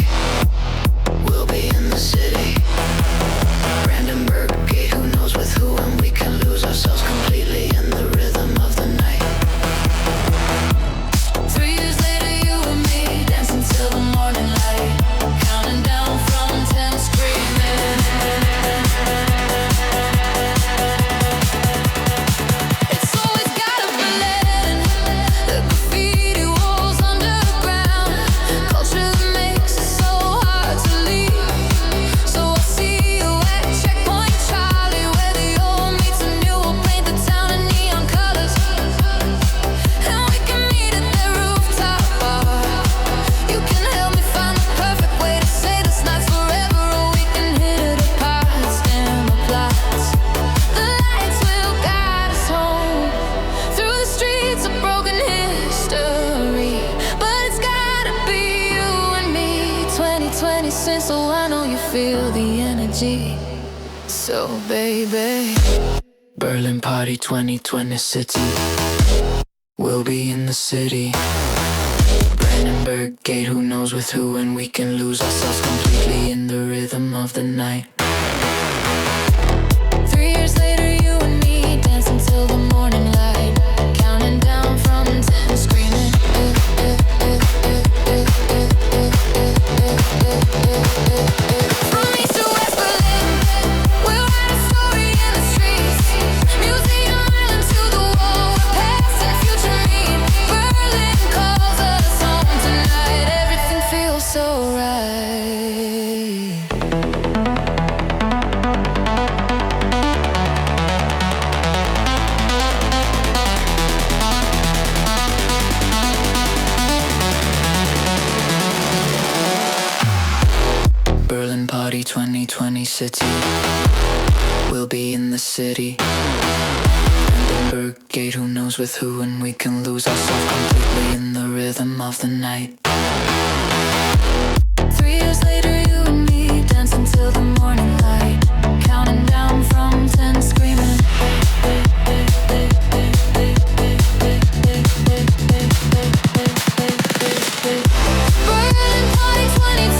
we'll be in the city. Brandenburg Gate, who knows with who, and we can lose ourselves completely in the rhythm of the night. 3 years later, you and me dancing till the morning light, counting down from 10, screaming. So I know you feel the energy. So baby, Berlin Party 2020 city, we'll be in the city. Brandenburg Gate, who knows with who, and we can lose ourselves completely in the rhythm of the night. 3 years later, you and me dancing till the morning light, counting down from 10, screaming. From east to west Berlin, we'll write a story in the streets. Museum island to the wall, past and future meet. Berlin calls us home tonight. Everything feels so right. Berlin Party 2020 city, we'll be in the city. Brandenburg Gate, who knows with who, and we can lose ourselves completely in the rhythm of the night. 3 years later, you and me dancing till the morning light, counting down from 10, screaming. Berlin Party 2020,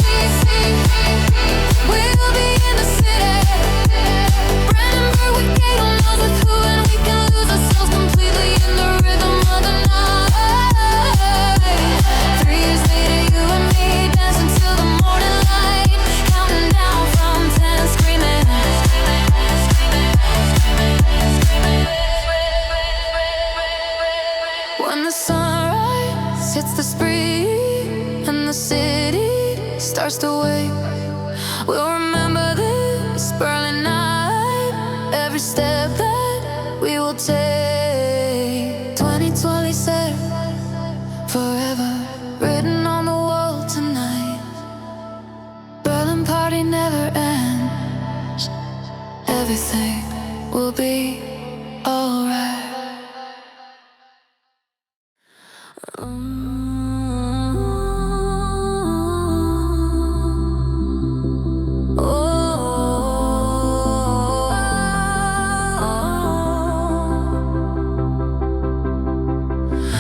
we'll be in the city. Brandenburg Gate, who knows with who, and we can lose ourselves completely in the rhythm of the night. 3 years later, you and me dancing till the morning light, counting down from 10, screaming. When the sunrise hits the street and the city starts to wake, we'll remember this Berlin night, every step that we will take. 2027, forever written on the wall tonight. never ends. Everything will be alright.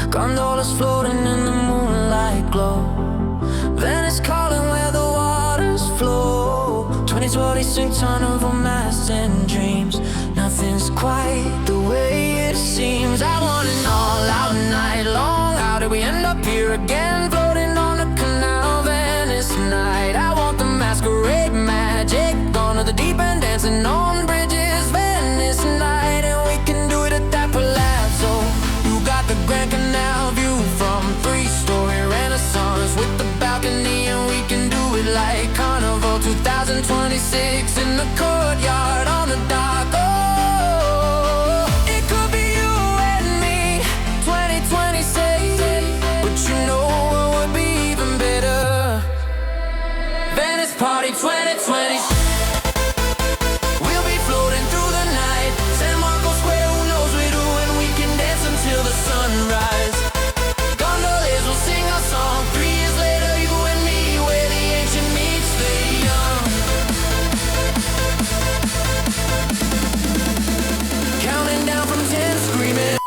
Gondolas floating in the moonlight glow. Venice calling where the waters flow. 2026 carnival masks and dreams. Nothing's quite the way it seems. I want an all-out night long. How did we end up here again? Floating on the canal, Venice night. I want the masquerade magic. Gone to the deep end, dancing on bridges. Venice night, and we can do it at that palazzo. You got the Grand Canal view from three-story Renaissance with the balcony, and we can do it like Carnival 2026 in the courtyard on the dock. Oh, it could be you and me, 2026, but you know what would be even better? Venice Party 2020. We'll be floating through the night, San Marco Square, who knows we're doing. We can dance until the sunrise. Gondoliers will sing our song. 3 years later, you and me, where the ancient meets the young. Counting down from 10, screaming.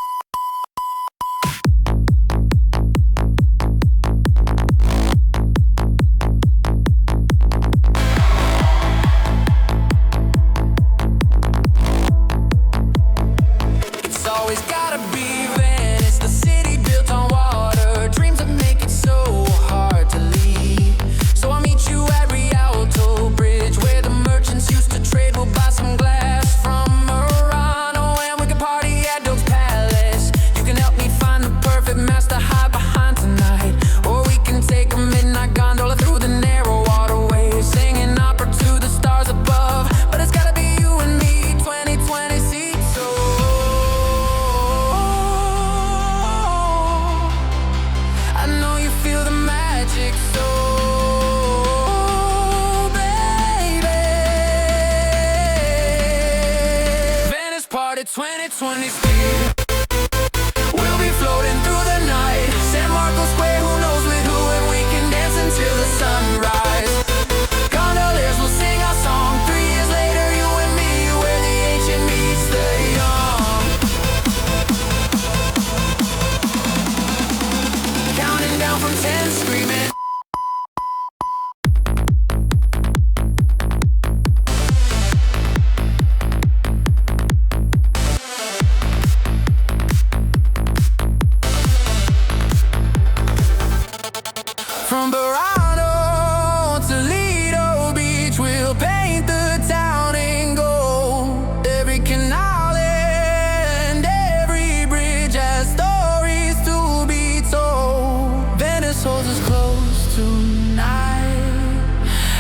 It's always gotta be Venice, the city built on water. Dreams that make it so hard to leave. So I'll meet you at Rialto Bridge, where the merchants used to trade. We'll buy some glass from Murano, and we can party at Doge's Palace. You can help me find the perfect mask to hide behind tonight. Or we can take a midnight gondola through the narrow waterways, singing opera to the stars above. But it's gotta be you and me, 2020 seats. So I know you feel the magic, so baby. Venice Party 2020. We'll be floating through the night, San Marco Square, who knows with who, and we can dance until the sunrise. Gondoliers will sing our song. 3 years later, you and me, where the ancient meets the young. Counting down from 10, screaming. From Barcelona to Lido Beach, we'll paint the town in gold. Every canal and every bridge has stories to be told. Venice holds us close tonight.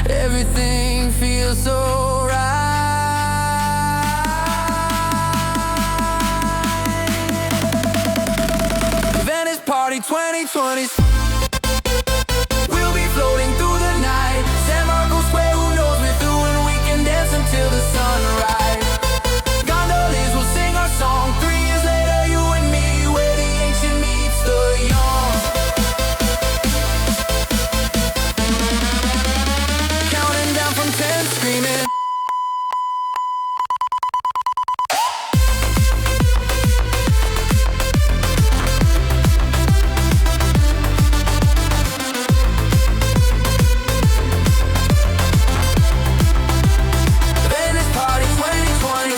Everything feels so right. Venice Party 2020. We'll be floating through the night, San Marco Square, who knows we're through, and we can dance until the sunrise. Gondoliers will sing our song. 3 years later, you and me, where the ancient meets the young. Counting down from 10, screaming. Venice Party 2020.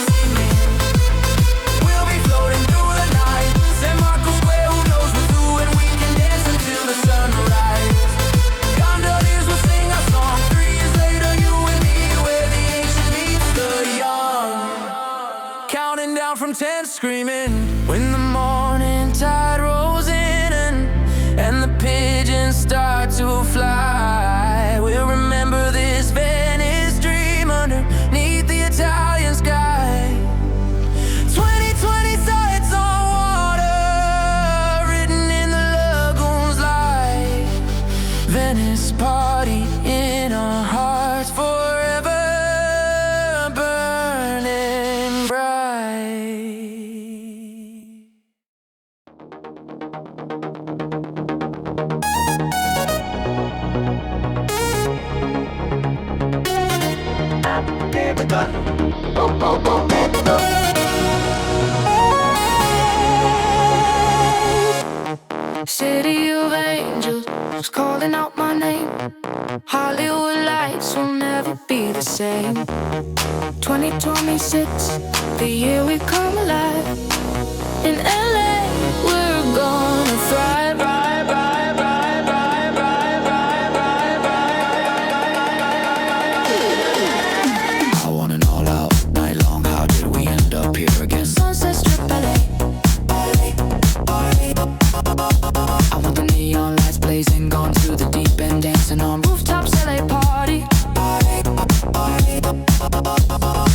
We'll be floating through the night, San Marco Square, who knows we're through, and we can dance until the sunrise. Gondoliers will sing our song. 3 years later, you and me, where the ancient meets the young. Counting down from 10, screaming. When the morning tide rolls in and the pigeons start to fly, we'll remember this Venice dream underneath the Italian sky. 2020 sights on water, written in the lagoon's light. Venice Party in our hearts forever. City of angels calling out my name. Hollywood lights will never be the same. 2026, the year we come alive. In LA, we're gonna thrive. I want an all out night long. How did we end up here again? Sunset Strip, LA. I want the neon lights blazing, gone to the deep end, dancing on Rooftops, LA party.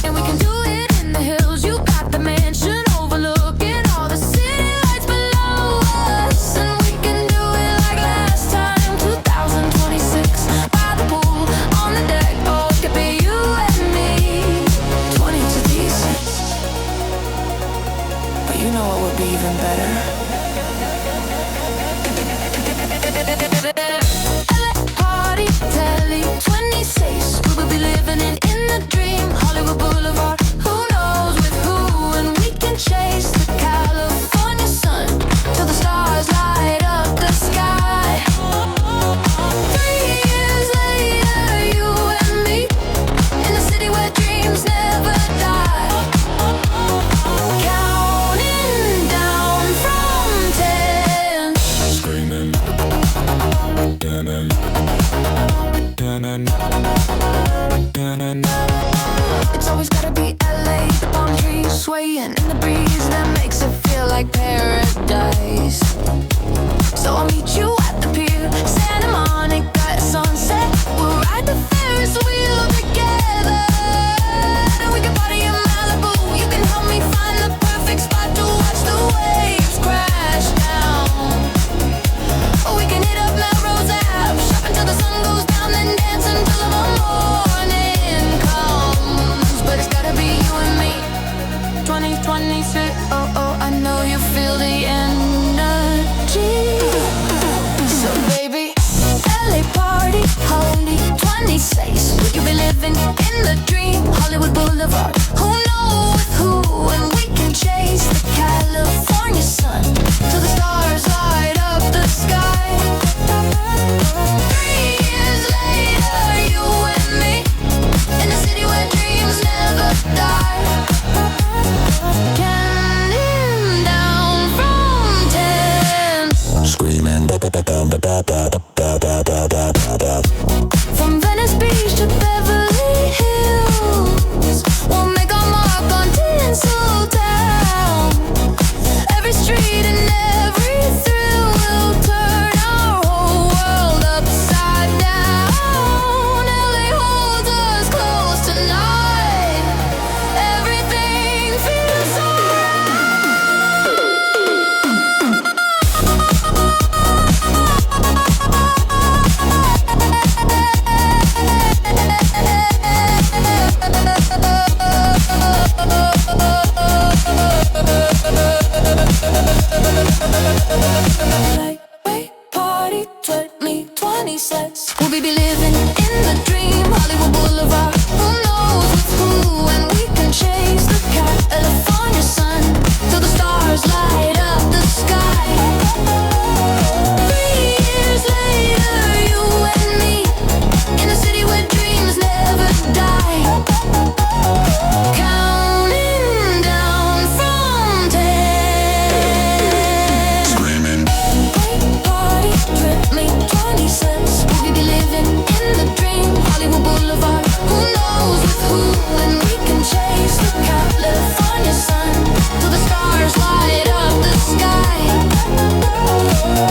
And we can do it in the hills. You got the mansion overlooking all the city lights below us. And we can do it like last time, 2026. By the pool, on the deck, oh, it could be you and me. 20 to these. But you know what would be even better? LA party, telly, 26. We will be living it in the dream. Hollywood Boulevard, who knows with who? And we can chase the California sun till the stars light up the sky. 3 years later, you and me in the city where dreams never die. Counting down from 10. Screaming, It's always gotta be LA, the palm trees swaying in the breeze that makes it feel like paradise. So I'll meet you at the pier, Santa Monica at sunset. We'll ride the Ferris wheel together, and we can party in Malibu. You can help me find the perfect spot to watch the waves crash down. Or we can hit up Melrose Ave, shop until the sun goes down, then dance until the morning comes. But it's gotta be you and me. 2026, oh oh, I know you feel the energy. So baby, LA party, holy 26. We could be living in the dream. Hollywood Boulevard, who knows with who? And we can chase the California sun till the stars light up the sky. 3 years later, you and me in the city where dreams never die. Counting down from 10. screaming. From Venice Beach to Beverly Hills, we'll make our mark on Tinseltown. Every street and every thrill will turn our whole world upside down. LA holds us close tonight. Everything feels Lightweight party, 2026. We'll be living in the dream. Hollywood Boulevard, who knows with who? And we can chase the California sun till the stars light up the sky. 3 years later, you and me in the city where dreams never die. Counting down from 10. Screaming. Great party, trip me 26. We'll be living in the dream. Hollywood Boulevard, who knows with who? And we can chase the California sun till the stars light up the sky.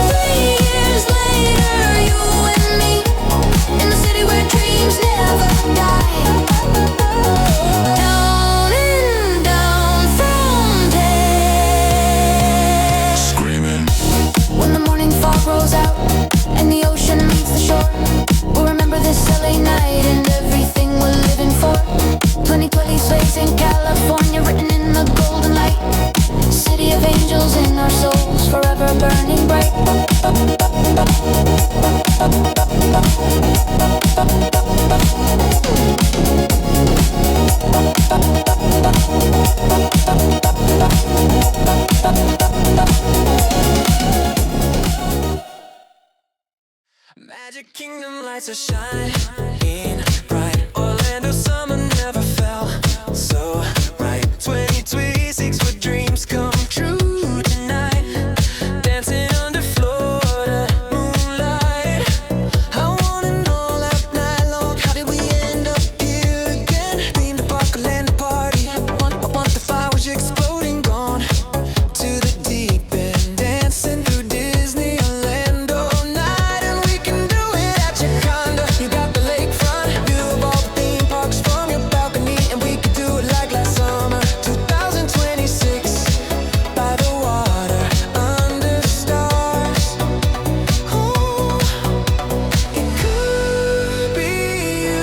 3 years later, you and me in the city where dreams never die. Counting down from 10. Screaming. When the morning fog rolls out and the ocean meets the shore, we'll remember this LA night and everything we're living for. 2026 in California, written in the golden light. City of angels in our souls, forever burning bright. Magic Kingdom lights are shining bright. Orlando summer never felt so right. 2026 where dreams come true tonight. Dancing under Florida moonlight. I want an all-out night long. How did we end up here again? Theme to park, Orlando party. I want the fireworks exploding, gone to the deep end. Dancing through Disney Orlando night, and we can do it at your condo. You got the lakefront view of all the theme parks from your balcony, and we could do it like last summer. 2026 by the water under the stars. Ooh, it could be you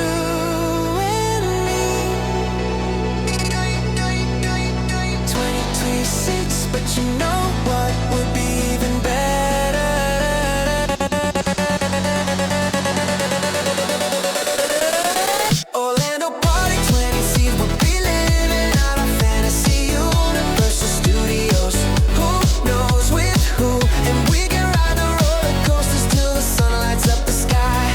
and me. 2026, but you know what would be even better? Orlando party 20 we'll be living out our fantasy. Universal Studios, who knows with who? And we can ride the roller coasters till the sun lights up the sky.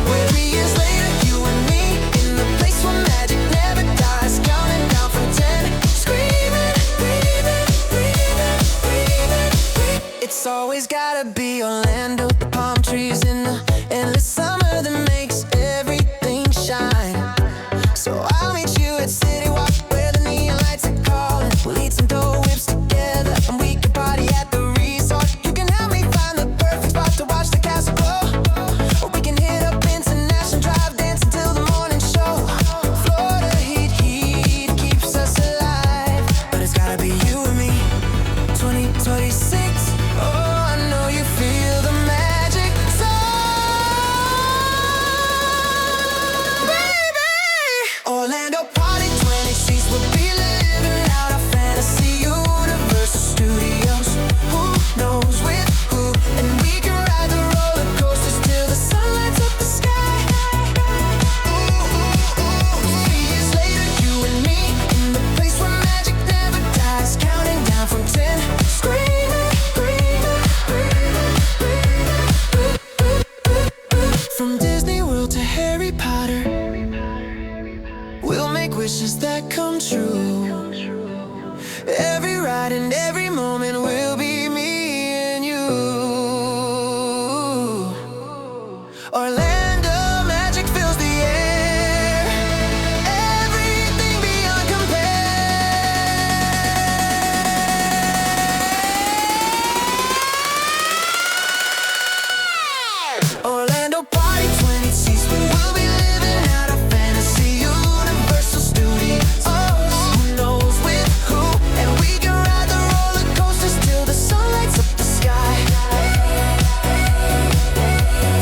Where 3 years later, you and me in the place where magic never dies, counting down from 10, screaming, breathing, breathing, breathing. It's always gotta be Orlando. The palm trees in the endless summer that makes everything shine. So I'll meet you at City Walk where the neon lights are calling. We'll eat some Dole Whips together and we can party at the resort. You can help me find the perfect spot to watch the castle glow, or we can hit up International Drive, dance until the morning show. Florida heat keeps us alive, but it's gotta be you and me. 2026, oh, I know you feel the magic zone, baby. Orlando party 26, we'll be living out our fantasy. Universal Studios, who knows with who? And we can ride the roller coasters till the sun lights up the sky. Ooh, 3 years later, you and me in the place where magic never dies, counting down from 10, screaming, screaming, from Disney World to Harry Potter, we'll make wishes that come true. Every ride and every moment will be me and you. Orlando magic fills the air, everything beyond compare. Orlando party 26, we'll be living out our fantasy. Universal Studios, who knows with who? And we can ride the roller coasters till the sun lights up the sky.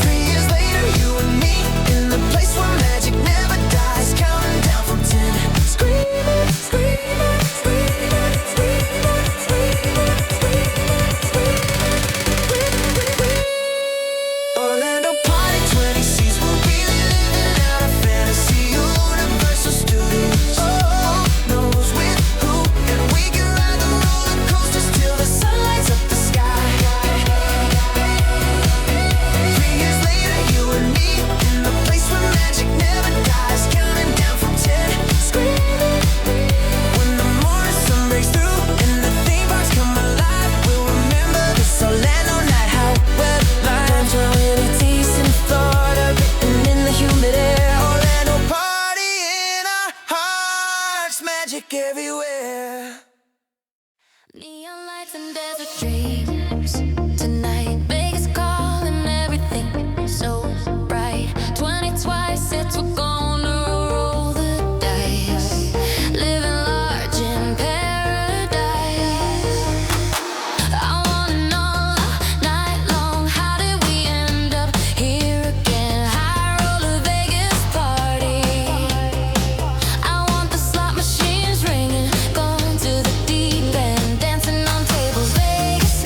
3 years later, you and me in the place where magic never dies, counting down from 10, screaming, screaming, screaming, screaming, screaming, screaming. Orlando party 26, we'll be living out our fantasy. Universal Studios, who knows with who? And we can ride the roller coasters till the sun lights up the sky. 3 years later, you and me in the place where magic never dies, counting down from 10, screaming. When the morning sun breaks through and the theme parks come alive, we'll remember this Orlando night, how well aligned. Communities in Florida, written in the humid air. Orlando party in our hearts, magic everywhere. Neon lights and desert dreams. Tonight, Vegas calling, everything so bright. 2026, we're gonna roll the dice. Living large in paradise. I wanna know night long, how did we end up here again? High roller Vegas party. I want the slot machines ringing, going to the deep end, dancing on tables. Vegas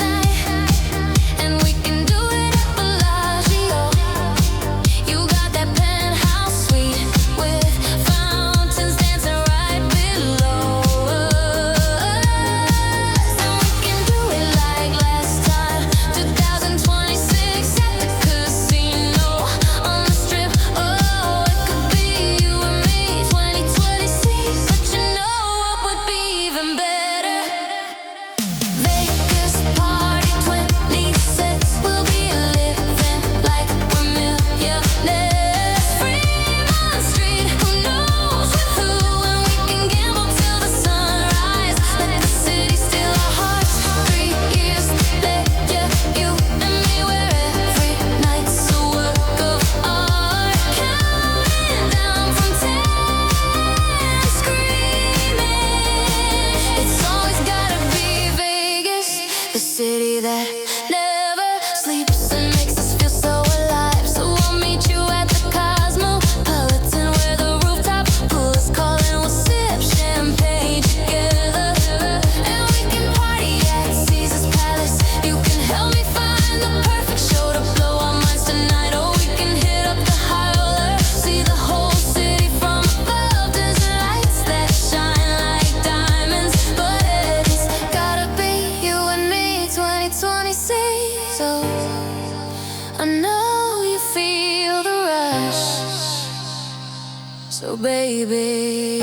So baby,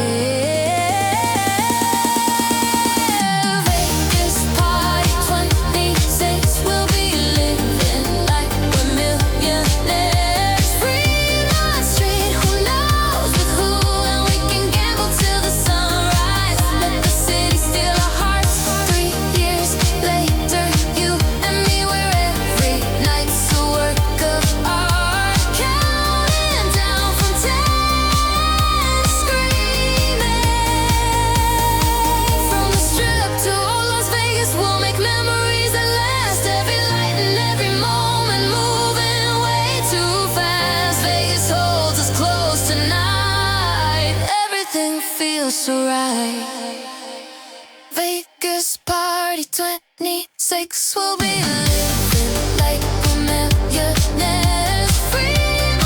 Vegas party 26, we'll be living like we're millionaires. Free on street, who knows with who, and we can gamble till the sunrise. Let the city steal our hearts. 3 years later, you and me, we're every night's a work of art. Counting down from 10, from the strip to old Las Vegas, we'll make memories that last. Every light and every moment moving way too fast. Vegas holds us close tonight. Everything feels so right. Vegas party 26, we'll be living like we're millionaires. Free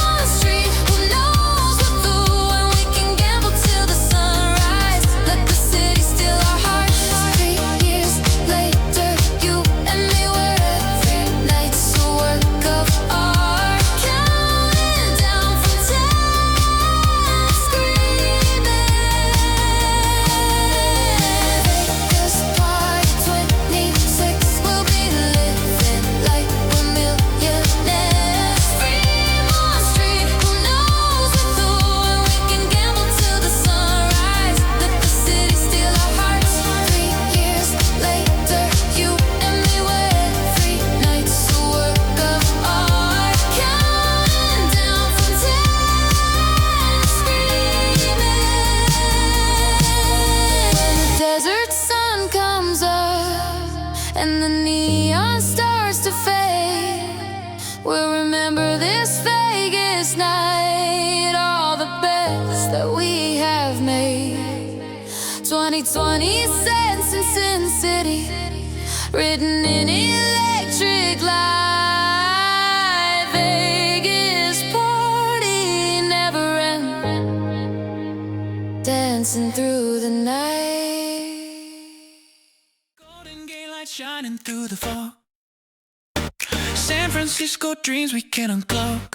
on the street, who knows what the, and we can gamble till the sunrise. Let the city steal our hearts. 3 years later, you and me, we're every night's a work of art. Counting down from 10, screaming. Vegas party 26, we'll be living like we're millionaires. Free on the street, who knows what the, and we can gamble till the sunrise. Let the city steal our hearts. 3 years later, you and me, we're every night's a work of art. Counting down from 10, screaming. When the desert sun comes up and the neon starts to fade, we'll remember this Vegas night, all the bets that we have made. 2020 cents in Sin City, written in electric light. Vegas party never end, dancing through the night. Golden gate light shining through the fog. San Francisco dreams we can unclog.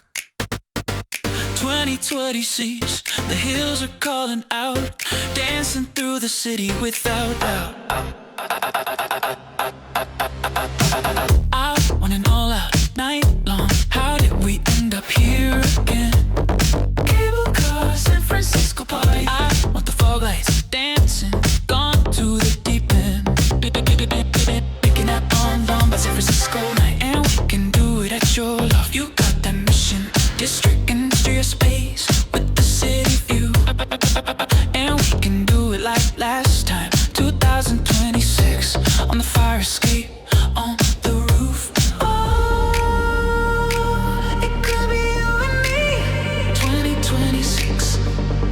2026, the hills are calling out, dancing through the city without doubt. I want an all-out night long. How did we end up here again? Cable car, San Francisco party. I want the fog lights dancing, gone to the deep end. Picking up on by San Francisco night, and we can do it at your loft. You got that mission district, industrial space with the city view, and we can do it like last time. 2026 on the fire escape, on the roof. Oh, it could be you and me. 2026,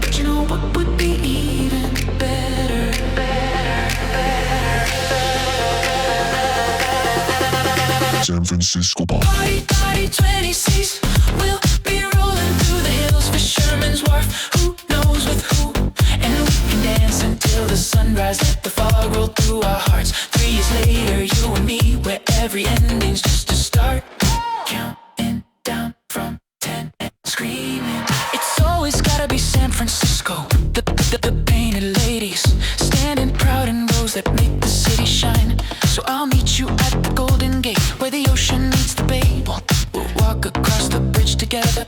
but you know what would be even better? San Francisco Party 26, we'll be rolling through the hills, Fisherman's Wharf. Who knows with who? And we can dance until the sunrise. Let the fog roll through our hearts. 3 years later, you and me, where every ending's just a start. Counting down from 10 and screaming. It's always gotta be San Francisco. The painted ladies standing proud in rows that make the city shine. So I'll meet you at the Golden Gate, where the ocean meets the bay. We'll walk across the bridge together,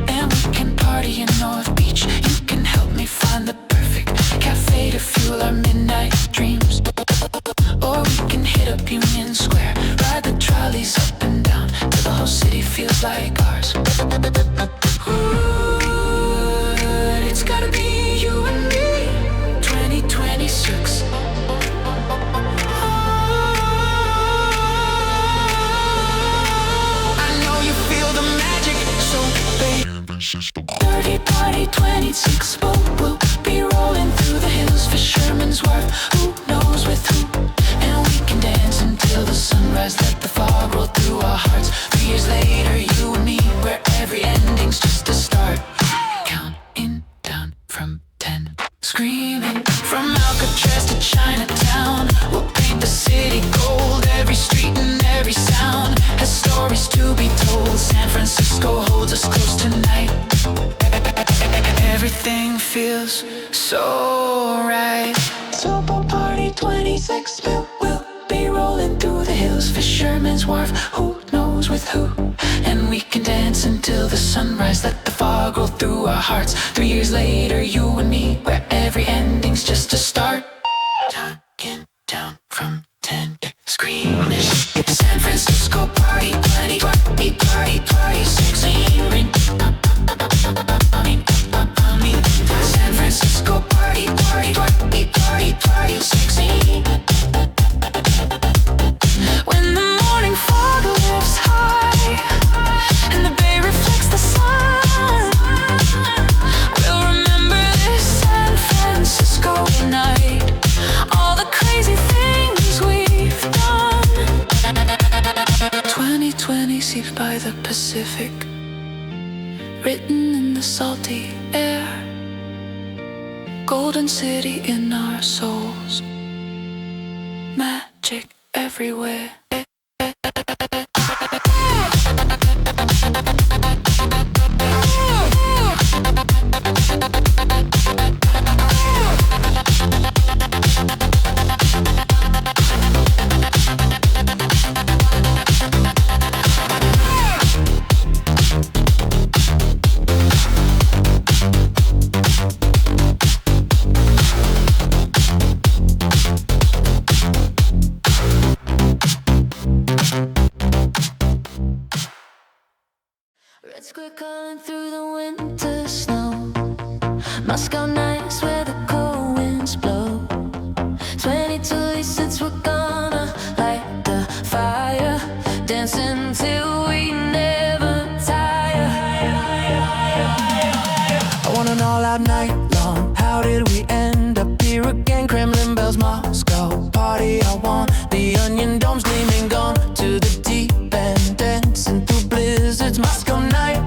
and we can party in North Beach. You can help me find the perfect cafe to fuel our midnight dreams. Or we can hit up Union Square, ride the trolleys up and down till the whole city feels like ours. Ooh, it's gotta be you and me. 2026. I know you feel the magic, so babe. 30 party 26, we'll be rolling through the hills, Fisherman's Wharf. Who knows with who? And we can dance until the sunrise. Let the fog roll through our hearts. 3 years later, you and me, where every ending's just a start. Counting down from 10, screaming. From Alcatraz to Chinatown, we'll paint the city gold. Every street and every sound has stories to be told. San Francisco holds us close tonight. everything feels so right. Super Party 26, we'll be rolling through the hills, Fisherman's Wharf, who knows with who. And we can dance until the sunrise, let the fog roll through our hearts. 3 years later, you and me, where every ending's just a start. Talking down from 10, screaming. San Francisco party, plenty, party, party, party, 16 ring. San Francisco party, party, party, party, party, 16. When the morning fog lifts high and the bay reflects the sun, we'll remember this San Francisco night, all the crazy things we've done. 2020 seeps by the Pacific, written in the salty air, golden city in our souls, magic everywhere. Red square calling through the winter snow, Moscow nights where the cold winds blow. 22 since we're gonna light the fire, dancing till we never tire. I want an all-out night long. How did we end up here again? Kremlin bells, Moscow party. I want the onion domes gleaming, gone to the deep end, dancing through blizzards. Moscow night,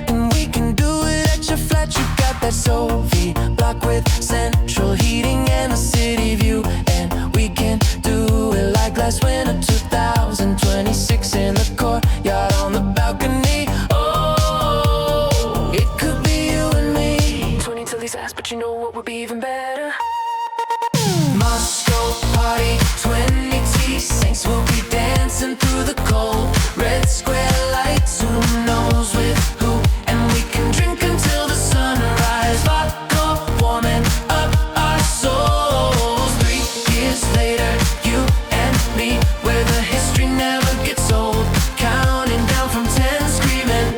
and we can do it at your flat. You got that Soviet block with central heating and a city view, and we can do it like last winter, 2026 in the courtyard on the balcony. Oh, it could be you and me. 20 till these ass, but you know what would be even better? Moscow party, 20 saints will be dancing through the cold. Red square lights, who knows with who? And we can drink until the sunrise. Vodka warming up our souls. 3 years later, you and me, where the history never gets old. Counting down from 10, screaming.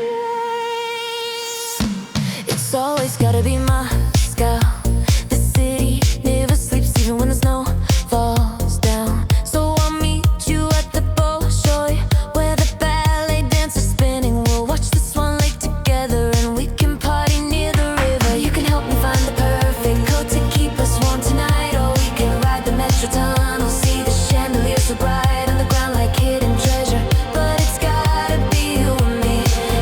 It's always gotta be Moscow. The city never sleeps even when the snow falls down. So I'll meet you at the Bolshoi, where the ballet dancers spinning. We'll watch the Swan Lake together, and we can party near the river. You can help me find the perfect coat to keep us warm tonight, or we can ride the metro tunnel, see the chandeliers so bright on the ground like hidden treasure. But it's gotta be you and me.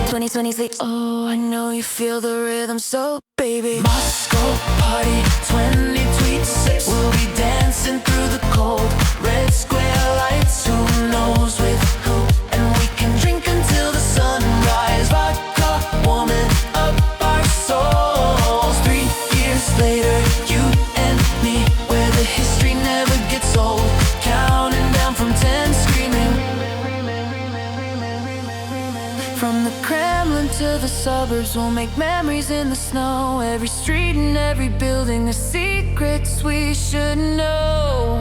2020 sleep. Oh, I know you feel the rhythm, so baby. Moscow party, 2026. We'll be dancing through the cold. Red square lights, who knows with who? And we can drink until the sunrise. Vodka warming up our souls. 3 years later, you and me, where the history never gets old. Counting down from 10, screaming. From the Kremlin to the suburbs, we'll make memories in the snow. Every street and every building, the secrets we should know.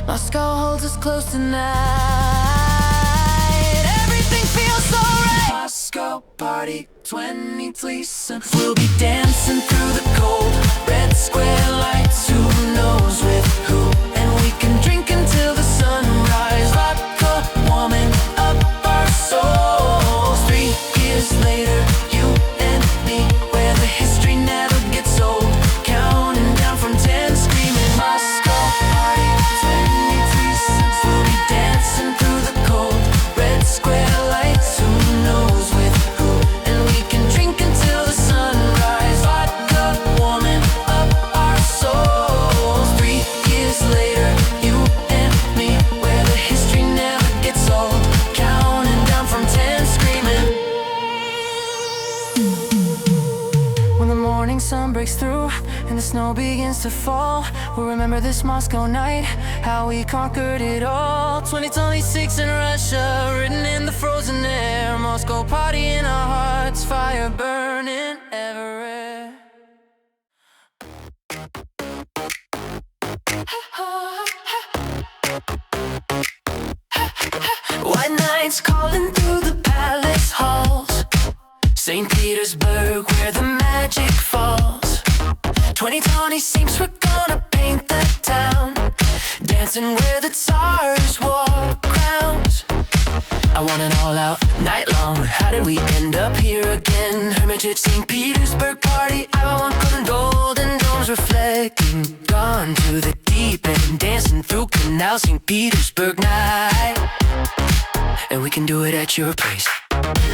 Moscow holds us close tonight. Everything feels so right. Moscow party, 2026. We'll be dancing through the cold. Red square lights, who knows with who? And we can drink until the sunrise. Vodka warming up our souls. 3 years later, you and me, where the history never gets old. Counting down from 10, screaming. Moscow party, 2026. We'll be dancing through the cold. Red square lights, who knows with who? And we can drink until the sunrise. Vodka warming begins to fall, we'll remember this Moscow night, how we conquered it all. 2026 in Russia, written in the frozen air. Moscow party in our hearts, fire burning everywhere. White nights calling through the palace halls, St. Petersburg where the magic falls. 2020 seems we're gonna paint the town, dancing where the Tsars wore crowns. I want an all-out night long. How did we end up here again? Hermitage, St. Petersburg party. I want golden domes reflecting. Gone to the deep end, dancing through canal, St. Petersburg night. And we can do it at your place.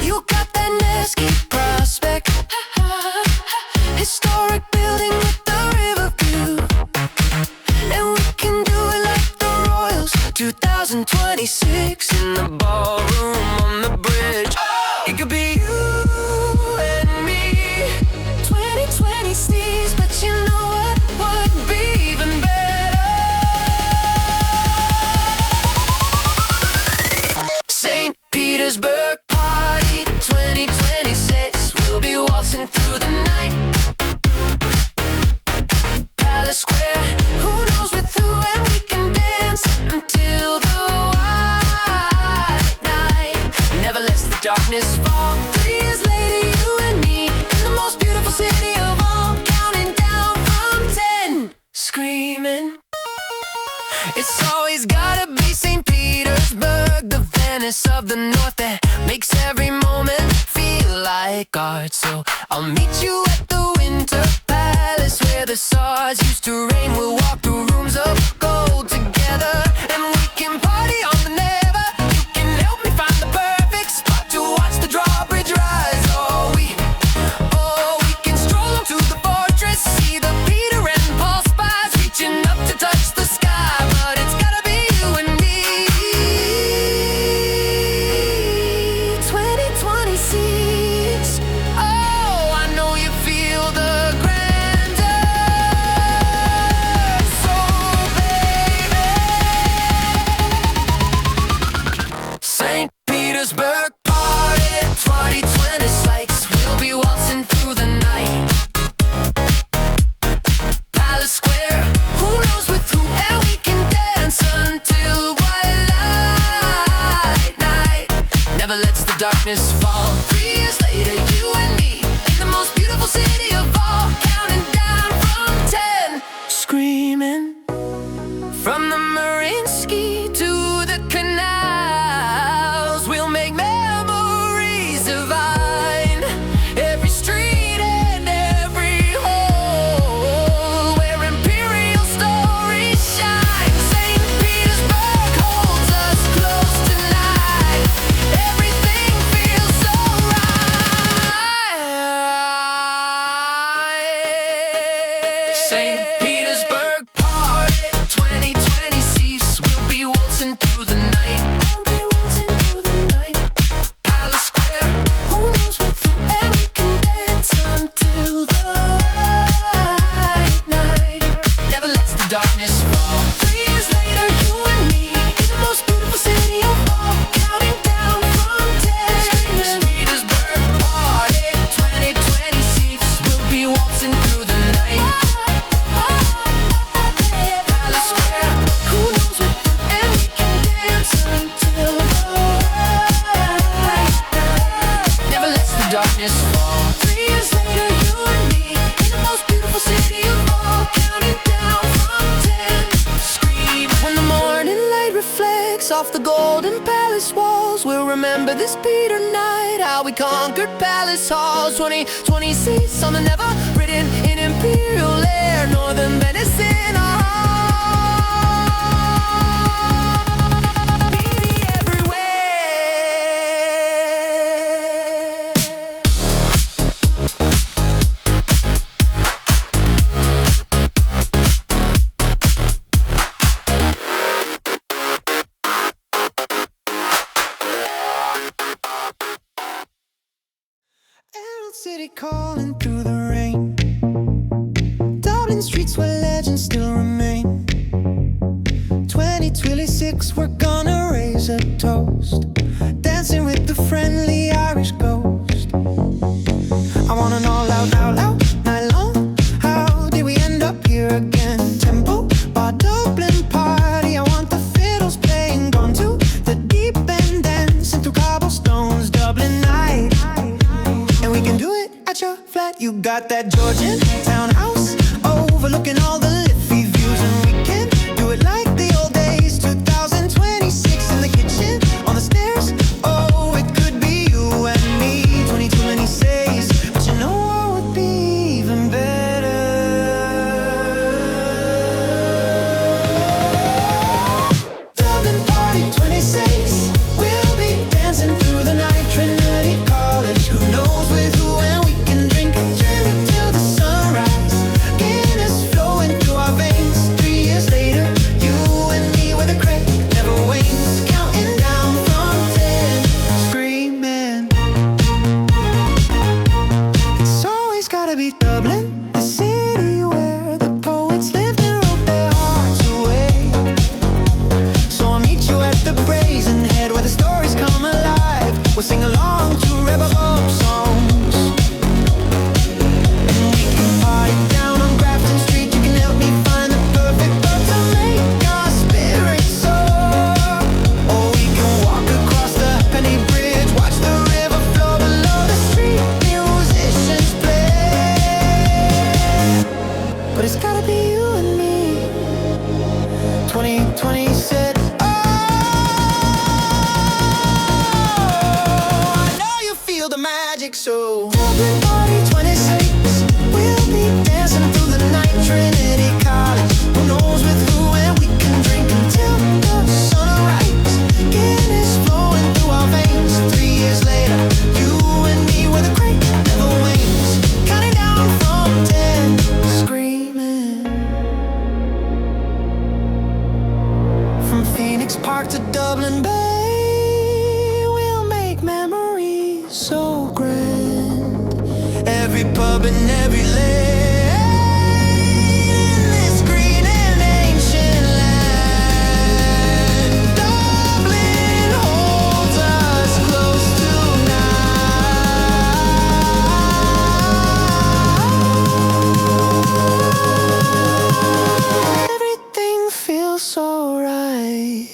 You got that Nevsky Prospect, historic building with the river view. And we can do it like the Royals, 2026 in the ballroom on the bridge. It could be you and me, 2020 sneeze, but you know what would be even better? St. Petersburg party 2026, we'll be waltzing through the night. Palace Square, who knows with who, and we can dance until the white night never lets the darkness fall. 3 years later, you and me in the most beautiful city of all, counting down from 10, screaming. It's always gotta be St. Petersburg, the Venice of the North that makes every moment feel like art. So I'll meet you at the Winter Palace where the stars used to rain. We'll walk through rooms of gold together, and we can party on the Neva. You can help me find the perfect spot to watch the drawbridge rise. Oh, we can stroll up to the fortress, see the Peter and Paul spies reaching up to touch the sky. But it's gotta be you and me. 2026. Oh, I know you feel the grandeur. So baby, St. Petersburg party 2026, we'll be waltzing through the night. Palace Square, who knows with who, and we can dance until twilight night never lets the darkness fall. 3 years later, you and me in the most beautiful city of all, counting down from 10, screaming. From the Mariinsky to the canals, we'll make memories divine. Every street and every hole where imperial stories shine. St. Petersburg holds us close tonight. Everything feels so right. St. Petersburg party 2026, we'll be waltzing through the night. Palace Square, who knows what for, and we can dance until the white night never lets the darkness fall. 3 years later, you and me in the most beautiful city of all, counting down from 10. St. Petersburg party 2026, we'll be waltzing through the night. Palace Square, who knows what for, and we can dance until the white night never lets the darkness fall. 3 years later, you and me in the most beautiful city of all, counting down from 10, screaming. When the morning light reflects off the golden palace walls, we'll remember this Peter night, how we conquered palace halls. 2026 on the never, written in imperial air, northern Venice in our heart. Beauty everywhere. Emerald City calling through the rain. Dublin streets where be you and me. 2020 said, oh, I know you feel the magic, so Dublin party 26. We'll be dancing through the night, Trinity College. Who knows with who, and we can drink until the sunrise. Guinness flowing through our veins. 3 years later, you and me with a great never wanes. Counting down from 10, screaming. From Phoenix Park to Dublin Bay, we'll make memories so grand. Every pub and every lane in this green and ancient land. Dublin holds us close tonight. Everything feels so right.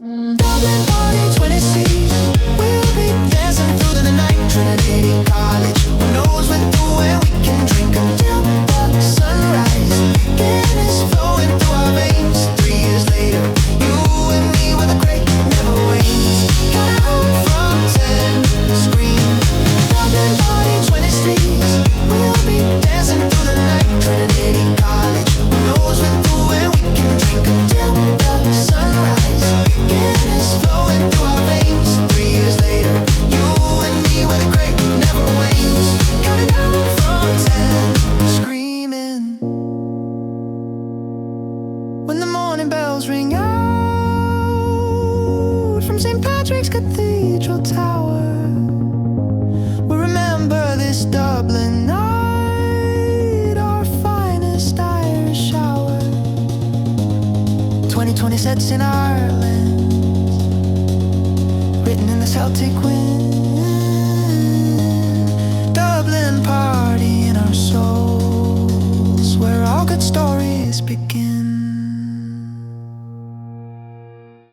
Dublin party 26. We'll be dancing through the night, Trinity College. Who knows when through, and we can drink until the sunrise. Guinness flowing through our veins. 3 years later, you and me with a great never wanes. Count out from 10, scream. Dublin party 26. We'll be dancing through the night, Trinity College. Who knows when through, and we can drink until the sunrise. Guinness flowing through our veins. 3 years later, you and me with a great never wanes. Counting down from 10, screaming. When the morning bells ring out from St. Patrick's Cathedral Tower, we'll remember this Dublin night, our finest Irish hour. 2020 sets in Ireland, written in the Celtic wind. Dublin party in our souls, where all good stories begin.